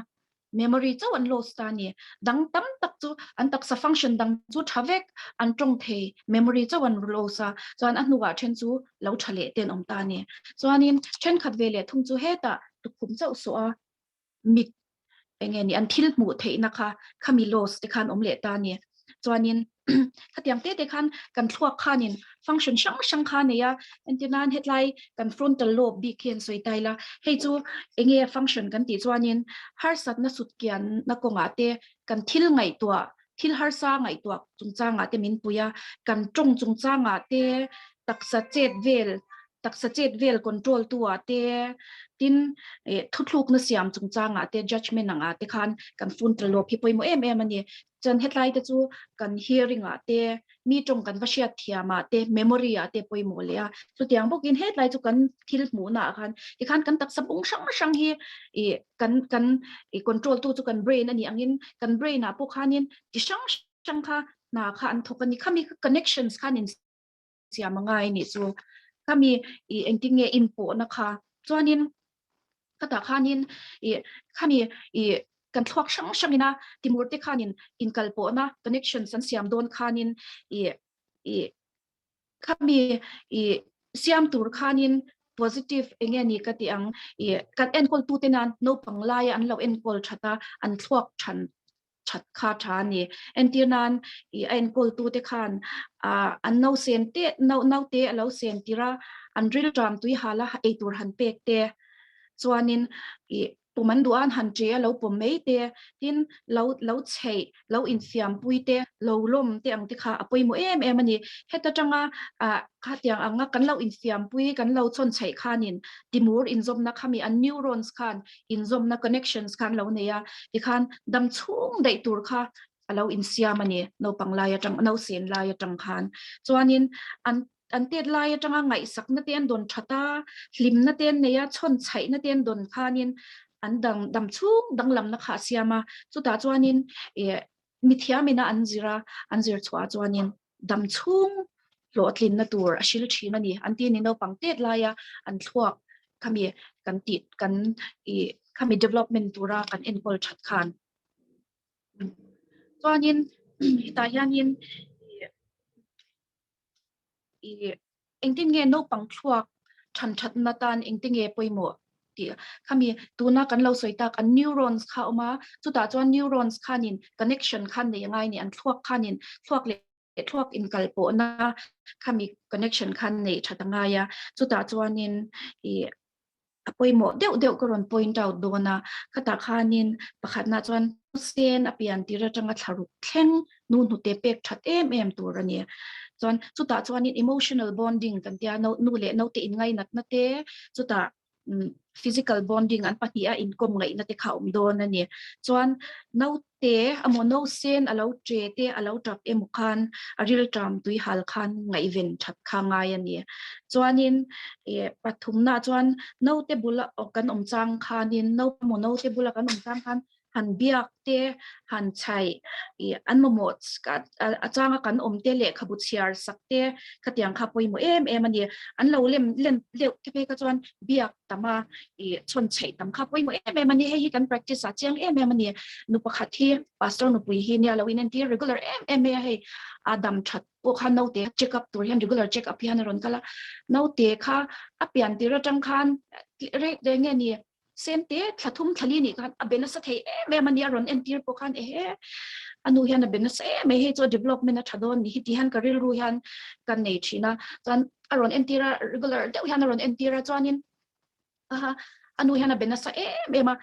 memory chu an loss ta ni dang tam tak chu an tak sa function dang chu thavek an tong the memory chu an loss a chuan an nuwa chen chu lo thale ten om ta ni chuanin chen khat vele thung chu heta tu khum chau so a mi engeni an thil mu theina kha khami loss te khan om le ta ni chuanin khatiang te khan kan thuak khanin function sang khan ya antinan hetlai kan frontal lobe bi khen soi taila hei chu enge function kan ti chuanin har sat na sut kian na konga te kan thil ngai tua thil har sa ngai tua chungchanga te min puya kan chungchanga te taksa chet vel control tua te tin thutluk na siam chungchanga te judgment anga te khan kan frontal lobe hi poimo em ani chan hetlai te chu kan hearing a te mi tong kan vasia thiama te memory a te poimo lea chu tiang bokin hetlai chu kan thil mu na khan ti khan kan tak sapung sang hi kan control tu chu kan brain ani angin kan brain a po khanin ti sang kha na kha an thokani khami connections khanin siam ngai ni chu kami engtinge inpo na kha chuanin kata khanin khami kan thuak sang ina timurte khanin inkalpo na connection san siam don khanin khami siam tur khanin positive engeni kati ang kan enkol tu tenan no panglaya an lo enkol thata an thuak chat kha thani entinan enkol tu te khan an no sen te no te alo sen tira an drill tram tui hala e tur han pek te chuanin puman duan han tre lo pom mei te tin lo chei lo infiam pui te lo lom te ang ti kha apoi mo em ani heta tanga kha tiang anga kan lo infiam pui kan lo chon chei khanin timur inzom na khami an neurons khan inzom na connections khan lo neya ti khan dam chung dei tur kha alo insiam ani no panglaya tang no sen laya tang khan chuanin an tet lai atanga ngai sak na ten don thata hlim na ten neya chon chai na ten don khanin an dam chung dang lam na kha siama chuta chuanin mithiamina anzir chwa chuanin dam chung lo tlin na tur ashil thina ni an ti ni no pangtet laia an thuak khami kan ti kan khami development tura kan enpol that khan chuanin ta hianin engtinge no pang thuak that na tan engtinge poimo ti khami tuna kan lo soita kan neurons kha oma chuta chuan neurons khanin connection khan nei ngai ni an thuak khanin thuak le thuak in kalpo na khami connection khan nei thatanga ya chuta chuanin apoimo deuh koron point out dona khata khanin pakhatna chuan sen apian tira tanga tharuk thleng nu te pek that em turani chuan chuta chuanin emotional bonding kan tia no nu le no te in ngai nat na te chuta physical bonding an pahnia in kom ngai na te khaum don ani chuan no te amo no sen alo tre te alo tap emukhan aril tram tui hal khan ngai ven that khangai ani chuanin pathumna chuan no te bula kan omchang khanin no mo no te bula kan omchang khan han biak te han chai an momot achanga kan omte le khabut siar sakte khatiang kha poimo em ani an lo lem le ke pe ka chuan biak tama chon chei tam kha poimo em ani he kan practice a chiang em ani nu pakhat hi pastor nu pui hi nia lo in ti regular em he adam that o khan no te check up tur hian regular check up hian ron kala no te kha apian ti ra tang khan re de nge ni sen te thathum thali ni kan abena sa thei me mania ron entir po khan anu hian abena se me he cho development a thadon ni hi han karil ru hian kan nei thina chan aron entira regular de hian ron entira chanin anu hian abena sa me ma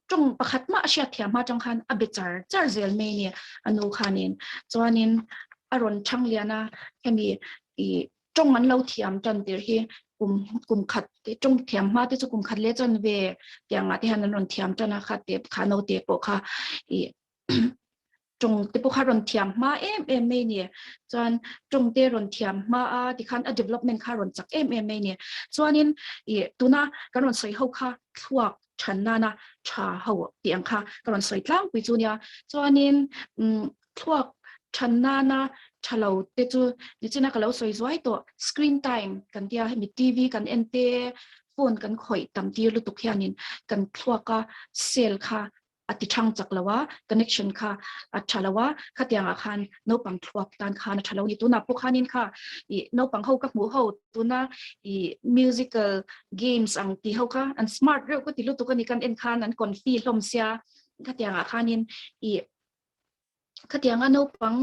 trong pakhat ma asya thia ma chang khan abechar char zel me ni anu khanin chanin aron thang liana hemi trong an lo thiam tan tir hi kum khat te trong thiam ma te chu kum khat le chan ve tianga te han ron thiam tana kha te khano te po kha trong te po kha ron thiam ma em me ni chan trong te ron thiam ma a ti khan a development kha ron chak em me ni chuanin tuna kan ron soi ho kha thuak thanna na tha ho tiang kha kan ron soi tlang pi chu nia chuanin thuak thanna na chalo te chu ni china kalo soi zoi to screen time kan tia mi tv kan ente phone kan khoi tam ti lu tu khianin kan thluaka cell kha ati thang chaklawa connection kha achalawa khatianga khan no pang thluak tan khan achalo ni tuna pu khanin kha no pang ho ka mu ho tuna musical games ang ti ho kha and smart ro ko ti lu tu kan kan en khan an kon fi hlom sia khatianga khanin khatianga no pang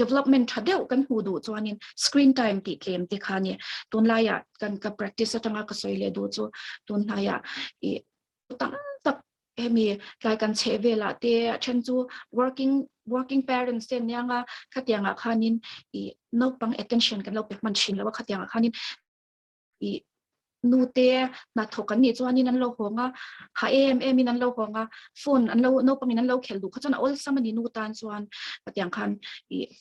development thadeu kan hu du chuanin screen time ti tlem ti khani tun la ya kan ka practice atanga ka soile du chu tun la ya tam tak emi lai kan chevela te chen chu working parents ten yanga khatianga khanin no pang attention kan lo pek man shin lo khatianga khanin nu te na thokan ni chuanin an lo honga ha em in an lo honga phone an lo no pangin an lo khel du khachana all samani nu tan chuan patiang khan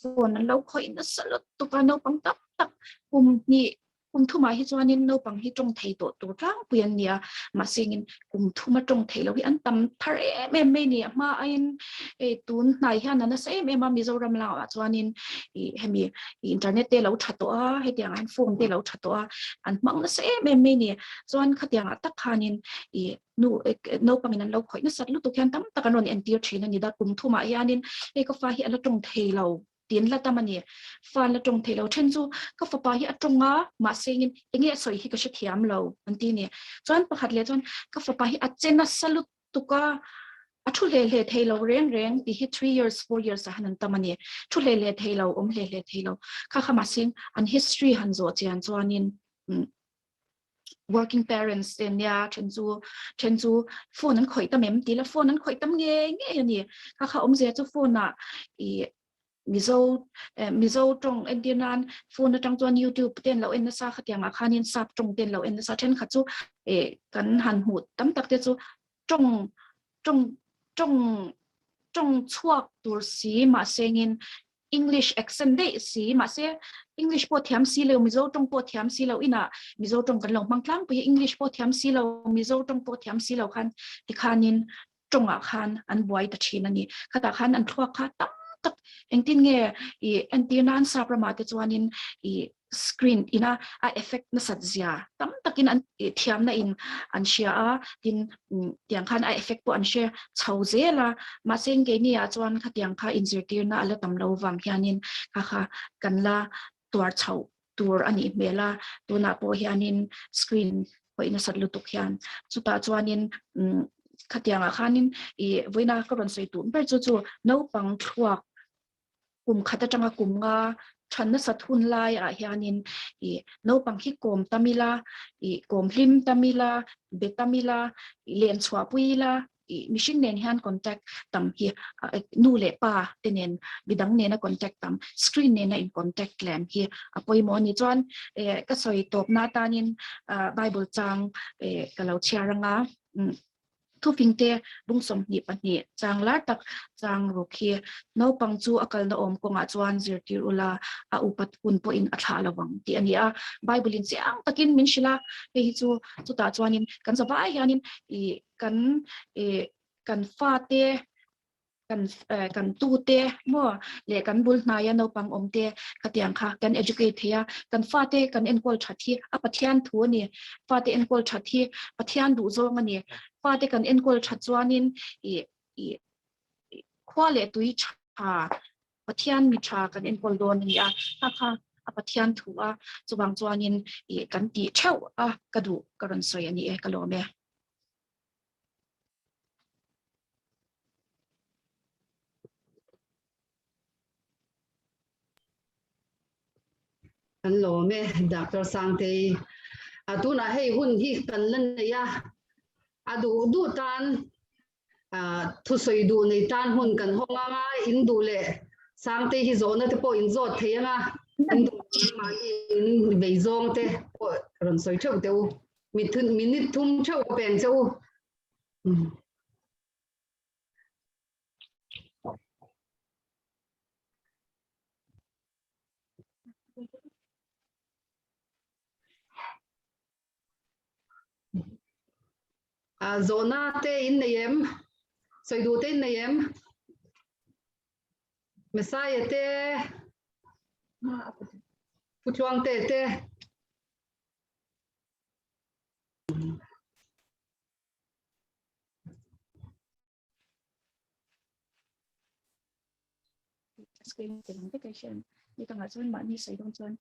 phone an lo khoi na salot tu ka no pang tak thuma hi chuanin no pang hi tong thei to tur tang puyan nia ma singin thuma tong thei lo hi an tam thar em me ni ma ain tun nai hian na se em ma mizoram la chuanin hemi internet te lo thato a he tiang an phone te lo thato a an mang na se em me ni chuan khatiang tak khanin no pangin an lo khoi na sat lu tu khian tam takan ron entir thina ni da thuma hianin ko fa hi ala tong thei lo tin la tamani fan la tong thelo then chu ka fa pa hi atonga ma sengin enge soi hi ka shakhiam lo anti ne chuan pakhat le chuan ka fa pa hi achena salut tuka athu le thelo reng ti hi 3 years 4 years a hanan tamani thu le thelo le thelo kha ma sing an history han zo chian chuanin working parents in ya chen chu phone an khoi tamem ti la phone an khoi tam nge ni kha je chu phone na mizo trong endinan phone atang chuan YouTube ten lo en sa khatianga khanin sap trong ten lo en sa then kha chu kan han hut tam tak te chu trong chuak tur si ma sengin English accent de si ma se English po thiam si lo mizo trong po thiam si lo ina mizo trong kan lo mangtlang po English po thiam si lo mizo trong po thiam si lo khan ti khanin tronga khan an buai ta thina ni khata khan an thua kha tam tak engtin nge antinan sa pramate chuanin screen ina a effect na satzia tam takin an thiam na in an shia a tin tiang khan a effect po an share chauzela ma seng ge ni a chuan kha tiang kha insertir na ala tam lo wang hianin kha kanla tuar chau tur ani mela tuna po hianin screen po ina satlu tuk hian chuta chuanin khatianga khanin voina karon sei tu ber chu no pang thuak khata tanga nga thanna sathun lai a hianin no pang hi kom tamila kom hlim tamila betamila len chwa puila machine nen hian contact tam hi nu le pa tenen bidang ne na contact tam screen ne na in contact lam hi apoi mo ni chuan ka soi top na tanin bible chang kalau chiaranga thu pingte bung som ni pani chang la tak chang ro khi no pangchu akal na om ko nga chuan zirtir ula a upat kun po in atha lawang ti ania bible in siang takin min shila hi chu ta chuanin kan sa ba hianin kan fa te kan tu te mo le kan bul na ya no pang om te katiang kha kan educate ya kan fa te kan enkol thathi a pathian thu ni fa te enkol thathi pathian du zo ngani fa te kan enkol that chuanin khwale tui cha pathian mi cha kan enkol don ni a kha a pathian thu a chuwang chuanin kan ti theu a kadu karon soi ani e kalome kan lo me Dr. Sangte atuna hei hun hi kan lan ya adu du tan thu soi du nei tan hun kan honga nga in du le Sangte hi zona te po in zot theyanga in du ma in vei zong te ron soi theu teu minute thum theu pen cheu zona te in neyem soi du te in neyem Messiah te Phuchuang te screen te lang te chen ni tanga chuan ma ni sei dong chuan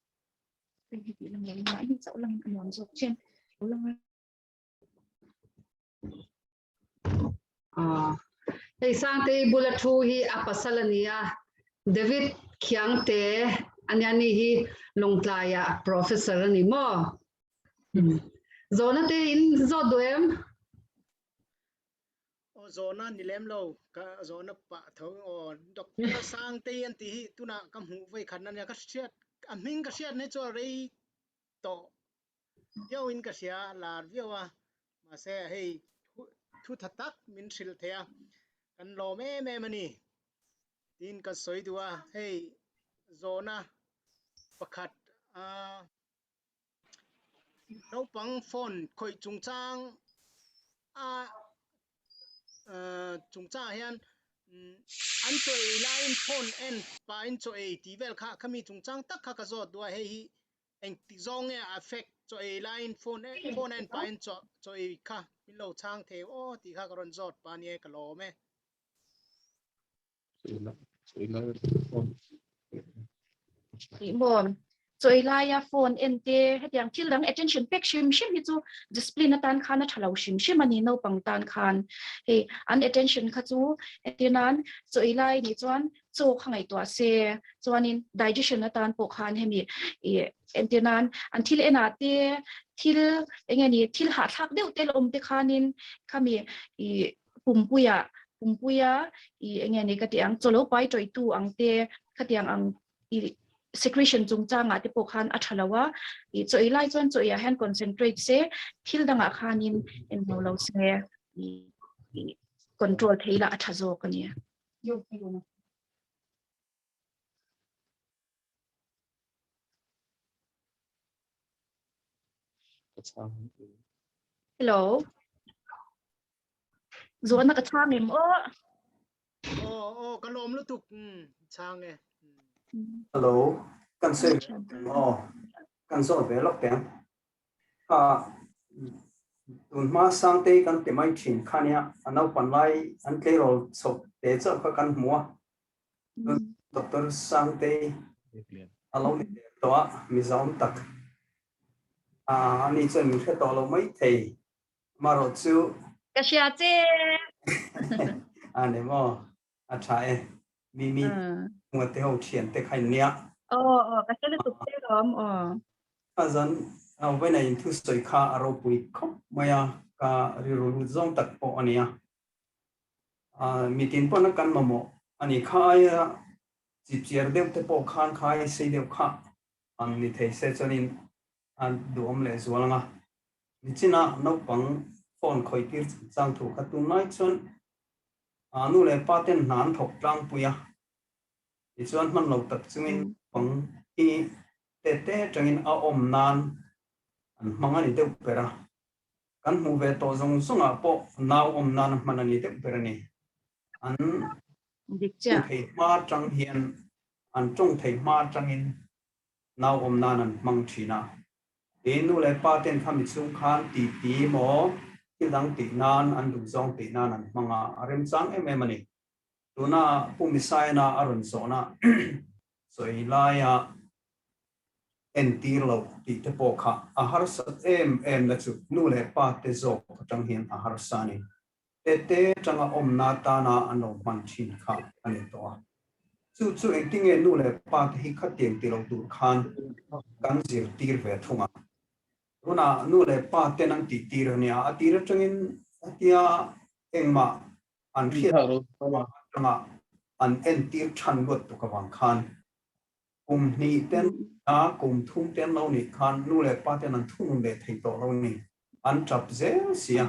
screen hi ti lang lang ma ni chau lang anon zok chen lang Hey Sangte bullet thu hi apasalania David Khiang te anyani hi longtlaya professor ni mo zona te in zo doem zona nilem lo ka zona pa thong on Dr. Sangte an ti hi tuna kam hu vai khan na ka siat aming ka siat ne cho rei to yo in ka sia lar viwa ma se hey thu thatak min sil thea kan lo me mani tin ka soi duwa hey zona pakhat no pang phone khoi chungchang chungcha hian an choi line phone en pa in choi tivel kha khami chungchang tak kha ka zo duwa hey hi eng ti zong e affect choi line phone en pa in choi kha min lo chang the o ti kha karon zot pa ni ka lo me bom choi la ya phone ente hetiang thil lang attention pek shim shim hi chu display na tan khana thalo shim shim ani no pang tan khan he an attention kha chu etinan choi lai ni chuan chu khangai to se chuanin digestion na tan po khan hemi entinan an thil ena te thil engani thil ha thak deu tel om te khanin khami pumpuya engani katiang cholo pai toi tu angte khatiang ang secretion chungchanga te pokhan athalawa choi lai chon choi a hand concentrate se thil danga khanin en lo se control theila athazo kania hello zona ka changem kalom lu tuk change hello kan se kan so ve lok tem tun ma sang te kan te mai chin khania anau pan lai an ke ro so te cho ka kan mua Dr. Sang te alo ni to mi zong tak ani chen mi khe to lo mai thei maro chu ka sia che ane mo a thai mi ngwa te ho thian te khai nia ka se le tu te rom azan when I into soi kha aro pui khop maya ka ri ru zong tak po ania มีตินปนกันมาโมอันนี้ข้ายจิบเจียร์เดียวแต่ปกข้างข้ายเสียเดียวข้าอันนี้เทเสจนินอันดูอมเลสวลังอ่ะนี่จีน่านกปังฟอนคอยตีจังถูกขัดตุนน้อยชนนู่นเลยป้าเต้นนานถกจังปุยอ่ะอีส่วนมันเราตัดจึงปังอีเตะจังอินเอาอมนานอันมังอันนี้เดียวเปร่ากันหูเวทจงสุงอ่ะปะนาวอมนานมันอันนี้เดียวเปร่านี่อันจงเทมาจังเฮียนอันจงเทมาจังอินนาวอมนานมังชีนาเอ็นูเลยป้าเต้นคำมิสุขานตีหมอที่ดังตีนานอันดูจงตีนานมังอาเริ่มจังมันนี่ตัวน่าผู้มิสัยน่าอรุณโซน่าสวยลายเอ็นตีเราตีเทปค่ะอาหารสัตว์และจุดนู่นเลยป้าเตโซจังเฮียนอาหารสานีเตจังอมนาตานาอันนมันชินค่ะอันนี้ตัวจู่เองที่เงินนู่นเลยป้าที่ขัดเตียงตีเราดูขันกันเสียตีเวทุงอ่ะตัวน่านู่นเลยป้าเตนังตีเราเนี่ยตีเราจังเงินที่เองมาอันเพียรจังอันเอ็นตีชันรถตุกบังขันนี่เต้นกุมทุ่งเต้นเรานี่ขันนู่นเลยป้าเตนังทุ่งเด็ดที่ตัวเรานี่อันจับเสีย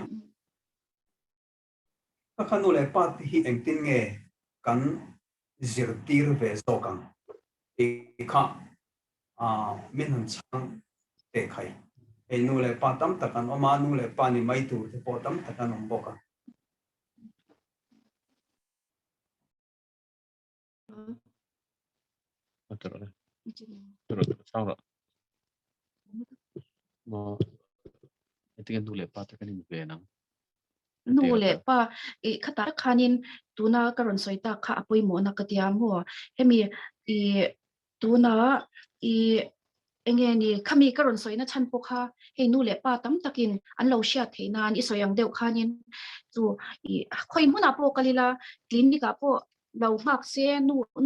ถ้าขันนู่นเลยป้าที่เองติงเงกันจิรตีร์เวสโตกันอีกข้ามินหันช่างเตะไข่เอ็นนู่นเลยป้าตั้มตะกันออกมานู่นเลยป้านี่ไม่ถูกที่ป้าตั้มตะกันองบอกกันSaura. Mo tingin dule pa ta kanin benang. Nule pa khata khanin tuna karon soita kha apoi mo na katiam ho hemi tuna enge ni khami karon soina chanpo kha he nule pa tam takin an lo sha theinan i soyang deu khanin chu khoi muna po kalila clinica poเราพักเสีย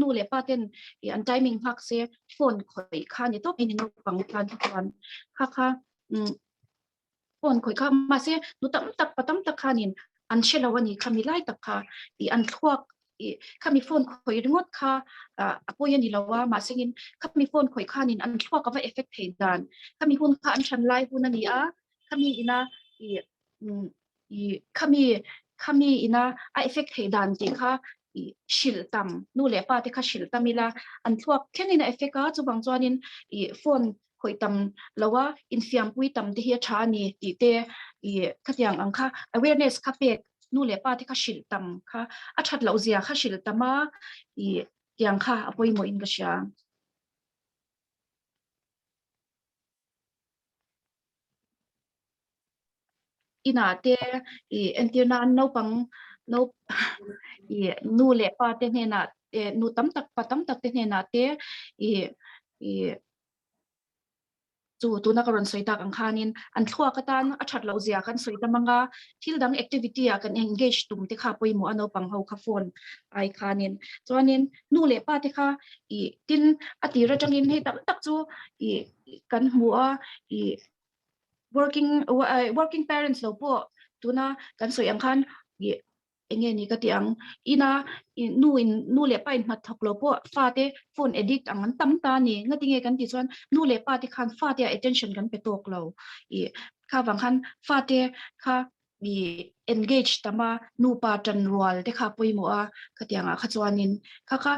นู่เลยป้าเต้นอันใจมิงพักเสียฝนข่อยข้านี่ต้องเป็นนกฟังการทุกวันค่ะฝนข่อยข้ามาเสียนู่ตั้มตักปะตั้มตักข้านี่อันเชลวันนี้ข้ามีไล่ตักข้าอันทั่วข้ามีฝนข่อยงดข้าอาปุยันนี่เราว่ามาเสียงข้ามีฝนข่อยข้านี่อันทั่วก็ว่าเอฟเฟกต์เหตุการณ์ข้ามีฝนข้าอันชันไล่หุ่นนี่ข้ามีอินะข้ามีอินะเอฟเฟกต์เหตุการณ์จริงค่ะชิลตัมนู่นเลยป้าที่ข้าชิลตัมมิลาอันทั่วแค่นี้นะเอฟเฟกต์จูบังจวนินฝนคอยตัมแล้วว่าอินฟิมปุยตัมที่เฮียชานี่ตีเตขัดยังอังค่ะ awareness ข้าเป็กนู่นเลยป้าที่ข้าชิลตัมค่ะอัจฉริยะเสียข้าชิลตัมมายังค่ะอภัยโมอินกษาอินาเตเอ็นเทียนานนปังno nu le pa te na nu tam tak te na te chu tu na karon soita kang khanin an thua katan a that lo zia kan soita manga thil dang activity a kan engage tum te kha poi mo ano pang ho kha phone ai khanin chuanin nu le pa te kha tin ati ra changin he tak chu kan hua working parents lo po tuna kan soyang khan enge ni ka tiang ina nu le pa in mat thok lo po fa te phone edit ang tam ta ni ngatinge kan ti chuan nu le pa te khan fa te attention kan pe tok lo kha wang khan fa te kha engage tama nu pa tan rual te kha poi mo a ka tiang a kha chuanin kha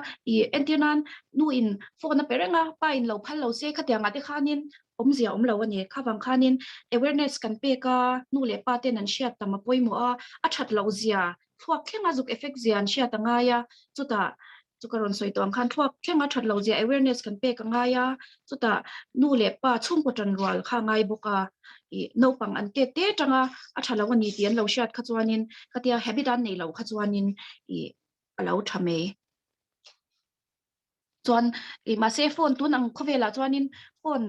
entinan nu in phone na perenga pa in lo phal lo se kha tiang a te khanin zia lo ani kha wang khanin awareness kan pe ka nu le pa te nan shia tama poi mo a that lo zia thuak khenga zuk effect zian shia tanga ya chuta chukaron soitong khan thuak khenga that lo zia awareness kan pe ka nga ya chuta nu le pa chung ko tan rual kha ngai boka no pang an te tanga a thala wani tian lo shat kha chuanin katia habit an nei lo kha chuanin alo thame chuan ma se phone tun ang khovela chuanin phone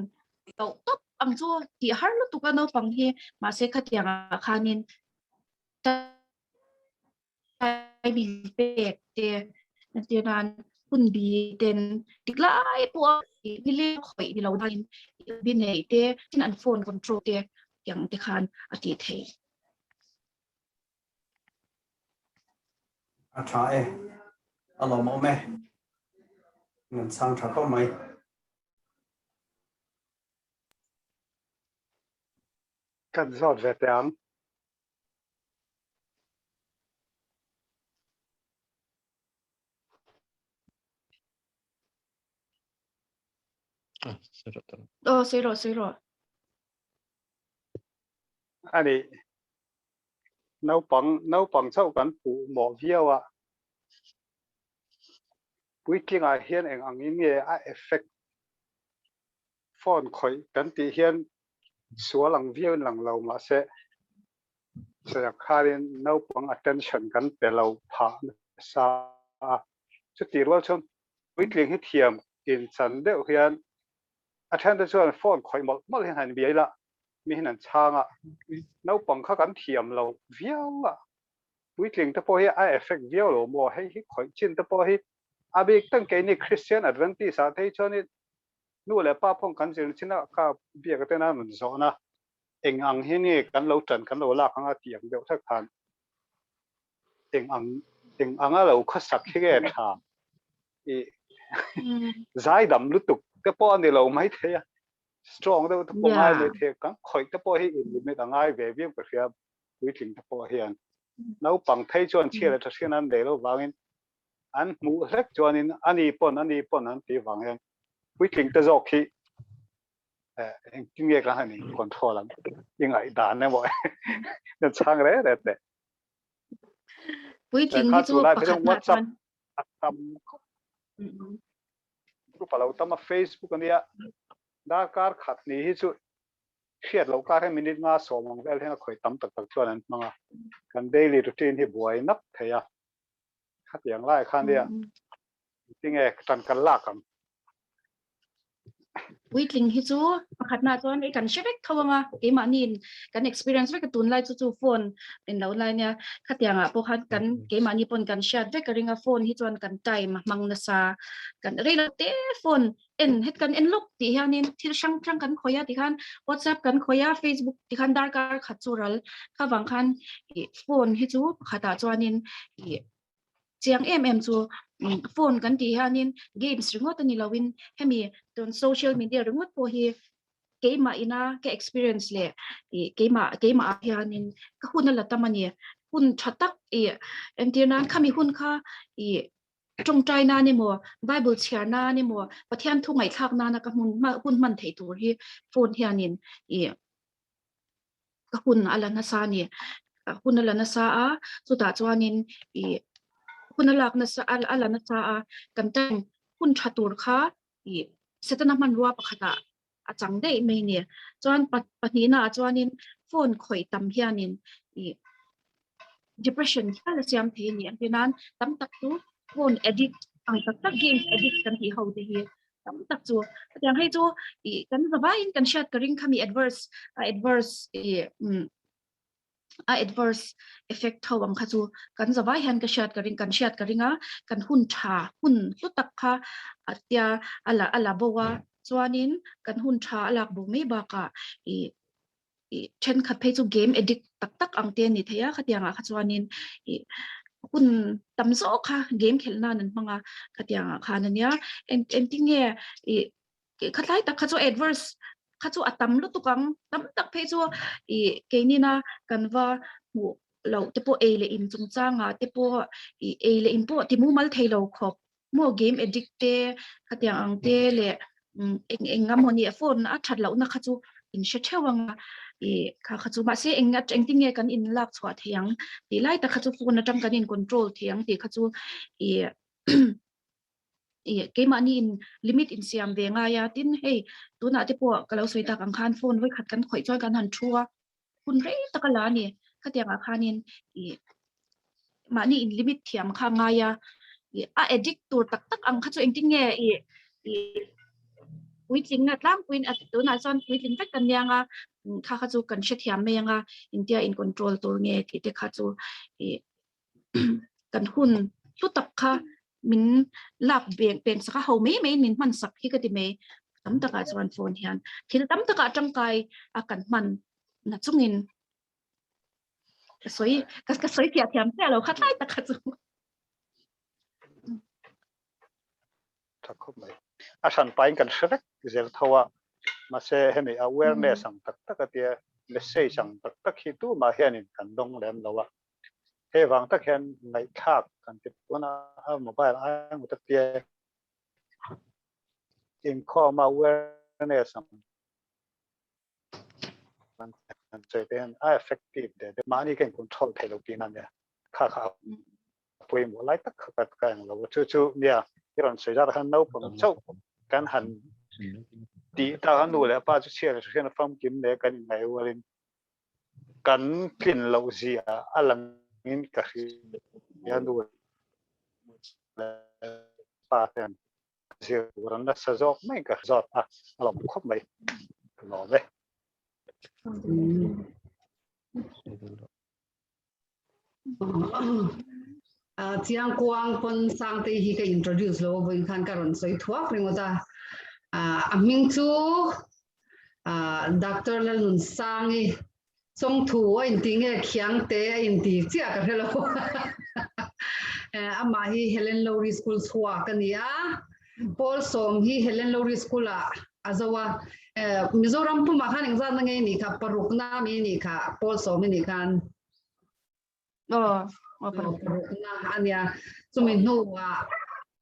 to top ang chu ti har lu tu ka no pang hi ma se khatia khanin ai bị bẹt thì tiền nanคุณบีเต็นติกลายปัวนี่เลี้ยข่อยที่เราได้บินไหนเตะที่นั่นโฟนคอนโทรลเตะอย่างที่คานอติเท atrae alom ome ngan sang thako mai kan zot vetang zero ani nấu bằng châuกันปูหมอเวียวปุ้ยกิงเฮียนเองอังอินเงเอฟเฟกต์ฟอนคอยกันตีเฮียนสัวหลังเวียวหลังเรามาเสเสียคาเรนนาวปัง attention กันเป็นเราผ่านซาสุดที่ว่าชนปุ้ยกิงให้เทียมกินสันเดียวเฮียน attention ฟอนคอยหมดเห็นหันเบียละมีเห็นช่างนาวปังเขากันเทียมเราเวียววิกฤตที่พอให้ไอเอฟเฟกต์เดียวหรือมัวให้คอยชินที่พอให้อาบิกตั้งใจนี่คริสเตียนแอดเวนติสาธิตชนี่นู่นแหละป้าพงกันเจนชินะก็เบียกันเต้นนั่นมันสอนนะเอ็งอังที่นี่กันเราจันกันเราลากกันอาเตียงเดียวทักทานเอ็งอังเราขัดสักที่แก่ทางใจดำลุตุกที่พอเนี่ยเราไม่เทีย strong ที่พอง่ายไม่เทียกันคอยที่พอให้อินไม่ต่างง่ายเวียบกับเทียบวิกฤตที่พอเฮียนแล้วปังไทยชวนเชื่อเลยถ้าเชื่อนั้นเดี๋ยวเราวางอันมูเล็กชวนอันนี้ปนอันตีวางวิกฤตจะจอกที่จริงๆก็ให้นี่คอนโทรลยังไงด่านเนี่ยบ่อยนั่นช่างเลยแต่วิกฤตที่จะประคับประคองทำรูปเราตั้งมา Facebook กันเนี่ยด้านการขัดนี้ที่สุดเครียดเราการให้มินิทมาสมองได้ให้เราคอยตั้มตักชวนนั้นมากัน daily routine ที่บ่อยนักเทียขัดอย่างไรขั้นเดียจริงๆกันลากกันวิกฤตที่จะประคับหน้าจวนไอ้กันเช็คเขาว่าเกี่ยมันนี่กัน experience ไว้กับตุนไลน์จู่ๆโฟนเป็นเราไลน์เนี่ยขัดอย่างพวกกันเกี่ยมันนี่ปนกันแชทไว้กับเรื่องโฟนที่จวนกันใจมังนัสกันเรื่องเตะโฟนเหตุกันลูกที่ฮะนี่ที่ช่างกันขอยาที่ขัน WhatsApp กันขอยา Facebook ที่ขันดาร์การขัดจูรัลข้าวังขันโฟนที่จู่ขัดจวนนี่เจียงจู่โฟนกันที่ฮะนี่เกมส์เรื่องตัวนี้เราวินให้มีตัวโซเชียลมีเดียเรื่องตัวที่เกมมาอินะแค่ experience เลยเกมมาฮะนี่ก็หุ่นนั่นแหละตั้งมันเนี่ยหุ่นชัดตักอันที่นั้นข้ามีหุ่นข้าจงใจนาเนี่ยมัวไบเบิลเชียร์นาเนี่ยมัวประเทศทุ่งไหทักนานะก็หุ่นมันเทตัวที่โฟนฮะนี่ก็หุ่นอะไรนะซาเนี่ยหุ่นอะไรนะซาสุดท้ายจวนนี่คุณลักษณะอะไรนะจ๊ะกันแต่งคุณชัตุรค่ะเสร็จแล้วมันรัวปะค่ะอาจังได้ไหมเนี่ยจวนปัจจุบันจวนนี้โฟนข่อยตั้มเฮียนินdepression ที่เราเสียมเทียนี่ดังนั้นตั้มตักตัวโฟน edit ตักเกม edit กันที่เขาได้เฮียตั้มตักตัวอย่างให้ตัวกันสบายกันแชทกันริ่งเขามี adverse adverse effect เท่าวังค่ะจูกันจะว่าเห็นกันแชทกันริงกันหุ่นชาหุ่นลุตักค่ะเดียอะไรบอกว่าจวนนี้กันหุ่นชาอะไรบอกไม่บอกอ่ะเช่นขัดเพย์จูเกม edit ตักอังเตียนนี่เทียขัดยังอ่ะจวนนี้หุ่นตั้มโซค่ะเกมเขียนนั่นมั่งอ่ะขัดยังอ่ะค่ะนั่นเนี่ยเอ็นติ้งเนี่ยขัดไล่ตักค่ะจู adverseข้าจูอัตตำลุตุกังตั้มตักเพจูเกนี่นะกันว่าหูเราเตปเอเลอิมจงจ้างเตปเอเลอิมปที่มูมัลเทโลคอบมัวเกมเอดิกเตขัดยังอังเตเลเองงามมันเนี่ยโฟนชัดเรานะข้าจูอินเชเชวังข้าจูมาเสียเองติงเงกันอินลักสวัสดิ์ยังตีไล่แต่ข้าจูโฟนจังกันอินคอนโทรลที่ยังตีข้าจูเกมอันนี้ลิมิตอินเสียมเวงายาตินเฮ้ยตัวน่ะที่พวกเราสวยตากังคานโฟนไว้ขัดกันข่อยจ้อยกันหันชัวคุณเรตะกะลาเนี่ยขัดยังอาคานินมานี่ลิมิตเทียมข้างายาเอดิกตัวตักอังข้าจูเองติงเงวิจิงนัดล่างวินตัวน่ะซ้อนวิจิงตักกันยังข้าจูกันเชียมเมยังอินเดียอินคอนโทรลตัวเงที่ข้าจูกันหุ่นลุตักค่ะมินหลับเบี่ยงสักเขาไม่นินมันสักที่ก็ดีไหมตั้มตะการสวรรค์โฟนเฮียนที่ตั้มตะการจังไกอาการมันนัดจุงินสวยก็สวยเทียมแต่เราคัดไล่ตะการจุ ทักเข้าไปฉันไปกันเสร็จเจอทัวมาเสเห็น awareness สังตักเตีย message สังตักฮิตุมาเห็นกันดงเล่มแล้วว่าเฮ้วังตักเห็นในทักกันติดตัวน่ะโมบายมุตักเตียอินข้อมา awareness สังมันจะเป็น effective เดี๋ยวมานี่กัน control เพลงปีนั้นเนี่ยข้าป่วยหมดไล่ตักขัดกันเราจู่ๆเนี่ยที่เราใช้จากหันเอาผมเจ้ากันหันตีตาหันดูแล้วป้าจะเชื่อเลยเชื่อฟังกินเลยกันยังไงวะลินกันกินเราเสียอะไรงี้ก็คือยันดูแล้วป้าเนี่ยเสียวันนั้นสะจอกไม่ก็จอดเราบุกเข้าไปหล่อเลยchiang kuang pon sang te hi ka introduce lo boin khan karon soi thuak ringota aming chu Dr. Lalun sangi song thu in tinge khyang te in ti chia ka hello ama hi Helen Lowry School chua kania Paul Som hi Helen Lowry School a azawa Mizoram pu ma khan ingzan ngai ni kha parukna mi ni kha Paul Som ni khan parukna ania sumin no wa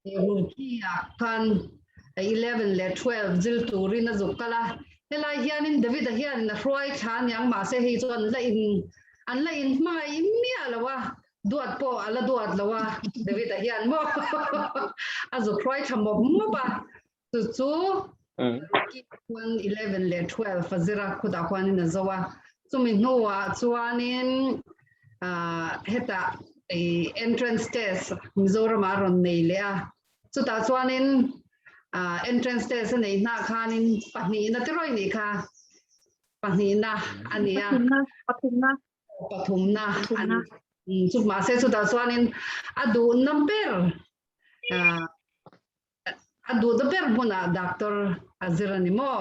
ruki kan 11 le 12 zil turina zukala helai hianin David hian na roi than yang ma se hi chon la in mai mia lawa duat po ala duat lawa David hian mo azu roi thamo mo ba chu 11 le 12 fazira khuda khwani na zawa sumin no wa chuanin heta entrance test Mizoram aron nei le a chuta chuanin entrance test nei na khanin pahni na tiroi ni kha pahni na ania pathumna chu ma se chuta chuanin adu number adu the ber buna doctor azirani mo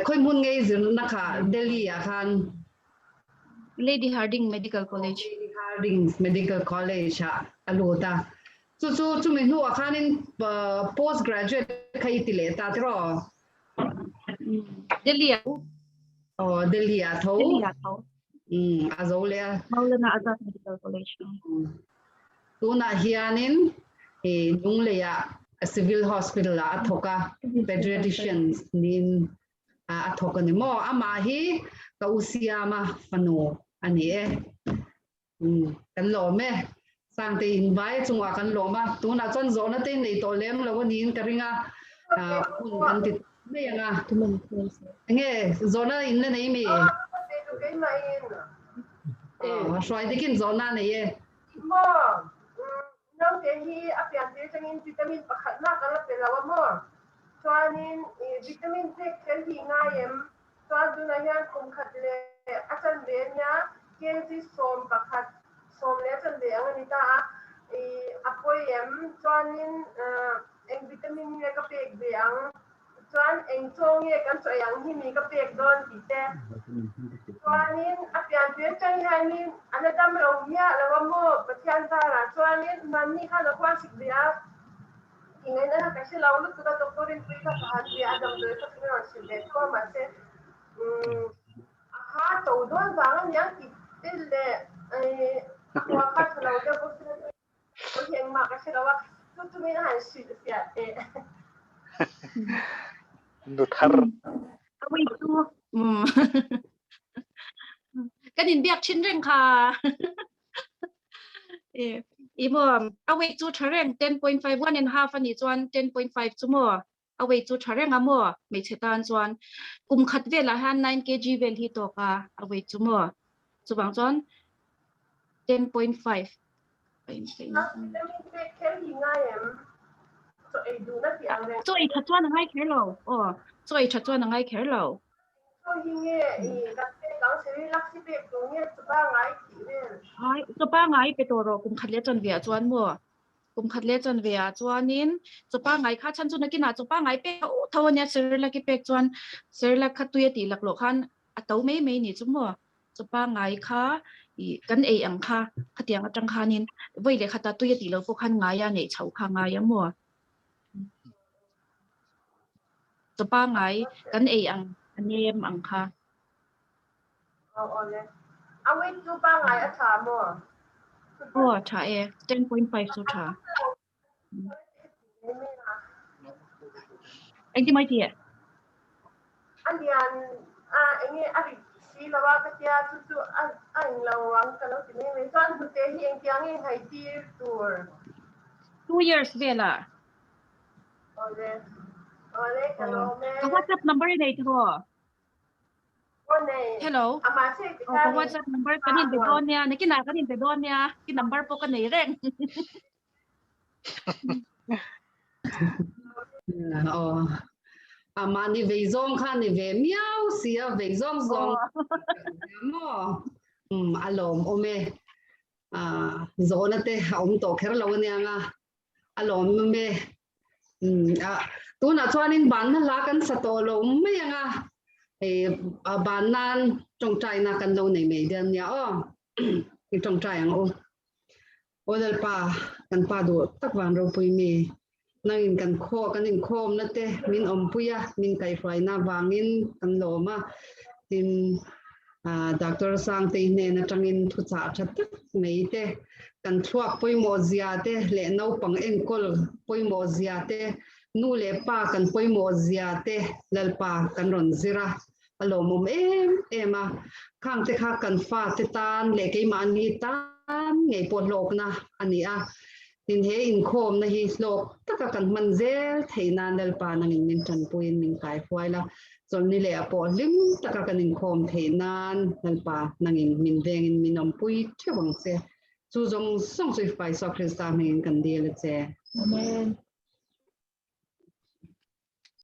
khoi mun ngei zir na kha Delhi a khan Lady Harding Medical College. Lady Harding Medical College ha alota chu mi nu akhanin postgraduate khai tile ta tro Delhi Delhi a tho azole Maulana Azad Medical College tu na hianin nung le ya civil hospital a thoka pediatricians nin a thoka ni mo ama hi ka usiama fano ani kan lo me sang te invite chunga kan lo ma tu na chon zo na te nei to lem lo nin karinga kun kan ti me nga nge zo na in nei me swai dikin zo na nei e mo nang te hi apian te changin vitamin pakhat na kala pe lawa mo chuanin vitamin C kel hi nga yem chuan du na hian kum khat le achan ve nya kelsi som pakhat som le chan ve angani ta apoyem chuanin eng vitamin ne ka pek ve ang chuan eng chong ye kan choi ang hi mi ka pek don ti te chuanin apian te chang hianin anadam ro ya lawa mo pathian ta ra chuanin man ni kha la kwa sik bia ingay na kasi laulot ko doktorin ko ka pahan di adam do sa kino sile ko mase ha to don bangan yang kitille ako ka sa laulot ko ko yang ma kasi lawa to me na hansi siya Duthar away tu kanin biak chin reng kha Imo away to chareng 10.5 1.5 ani chuan 10.5 chumo away to chareng amo me chetan chuan kum khat vela han 9 kg vel hi to ka away chumo chuwang chuan 10.5 so ai that chuan ngai khelo so ai that chuan ngai khelo so hinge kang seri laksi pe tongye chuba ngai thilen hai chuba ngai pe to ro kum khat le chan via chuan mo kum khat le chan via chuanin chuba ngai kha chan chu na kina chuba ngai pe thawanya ser la ki pe chuan ser la kha tuya ti lak lo khan atau me ni chumo chuba ngai kha kan ei ang kha khatiang atang khanin voile khata tuya ti lo po khan nga ya nei chau kha nga ya mo จะป้าไงกันเออันเยมอังค่ะ เอาไว้ดูป้าไงอาถามมั่ว โอ้ชา10.5 สุดชาเอ็งที่ไม่เที่ย อันเดียนอันนี้อะไรสิเราว่าก็จะจู่ๆอันเราวางกันแล้วทีนี้ไม่ต้องพูดเองเองยังให้ตีตัว 2 years เวลา โอเคกันแล้วแม่ ก็ WhatsApp number ในทั่ว Hello อามาเช็ค ก็ WhatsApp number กันยินไปโดนเนี่ยในกินหนากันยินไปโดนเนี่ยกิน number พวกกันไหนเร่ง อ๋ออามานี่เวซองค่ะนี่เวเมียวเสียเวซองซองมออารมณ์โอเมโซนเตะอมโตแค่เราเนี่ยงอารมณ์เมตัวน่ะชวนนินบันนั่นละกันสตอลมไม่ยังบ้านนั้นจงใจนักกันเราในเมเดียนเนี่ยจงใจอย่างโอ้เดลป้ากันป้าดูตักวันเราปุยเมนั่งกันโคกันอินโคมนั่นเตมินอมปุยมินไก่ไฟน่าวางินกันโลมาทินดรสังเตเนนะจังอินทุจาชัดเมยเตกันทวกปุยโมเซียเตเลนเอาปังเอ็นกอลปุยโมเซียเตนูเลป้ากันปุยโมเซียเตเลลป้ากันรอนซิระอารมณ์มาข้างเตข้ากันฟ้าเตตานเล็กมันนี่ตานไงปวดโลกนะอันนี้ทินเฮอินโคมนะฮิโลกตะกันมันเซลเทนานเดลปานังอินมินจันปุยมินไก่ฟวยละจนนี่แหละปอลิมตะกันอินโคมเทนานเดลปานังอินมินเวงอินมินอมปุยเชื่อวังเซจูจงส่งสุยไฟสอคริสตามินกันเดียลเจ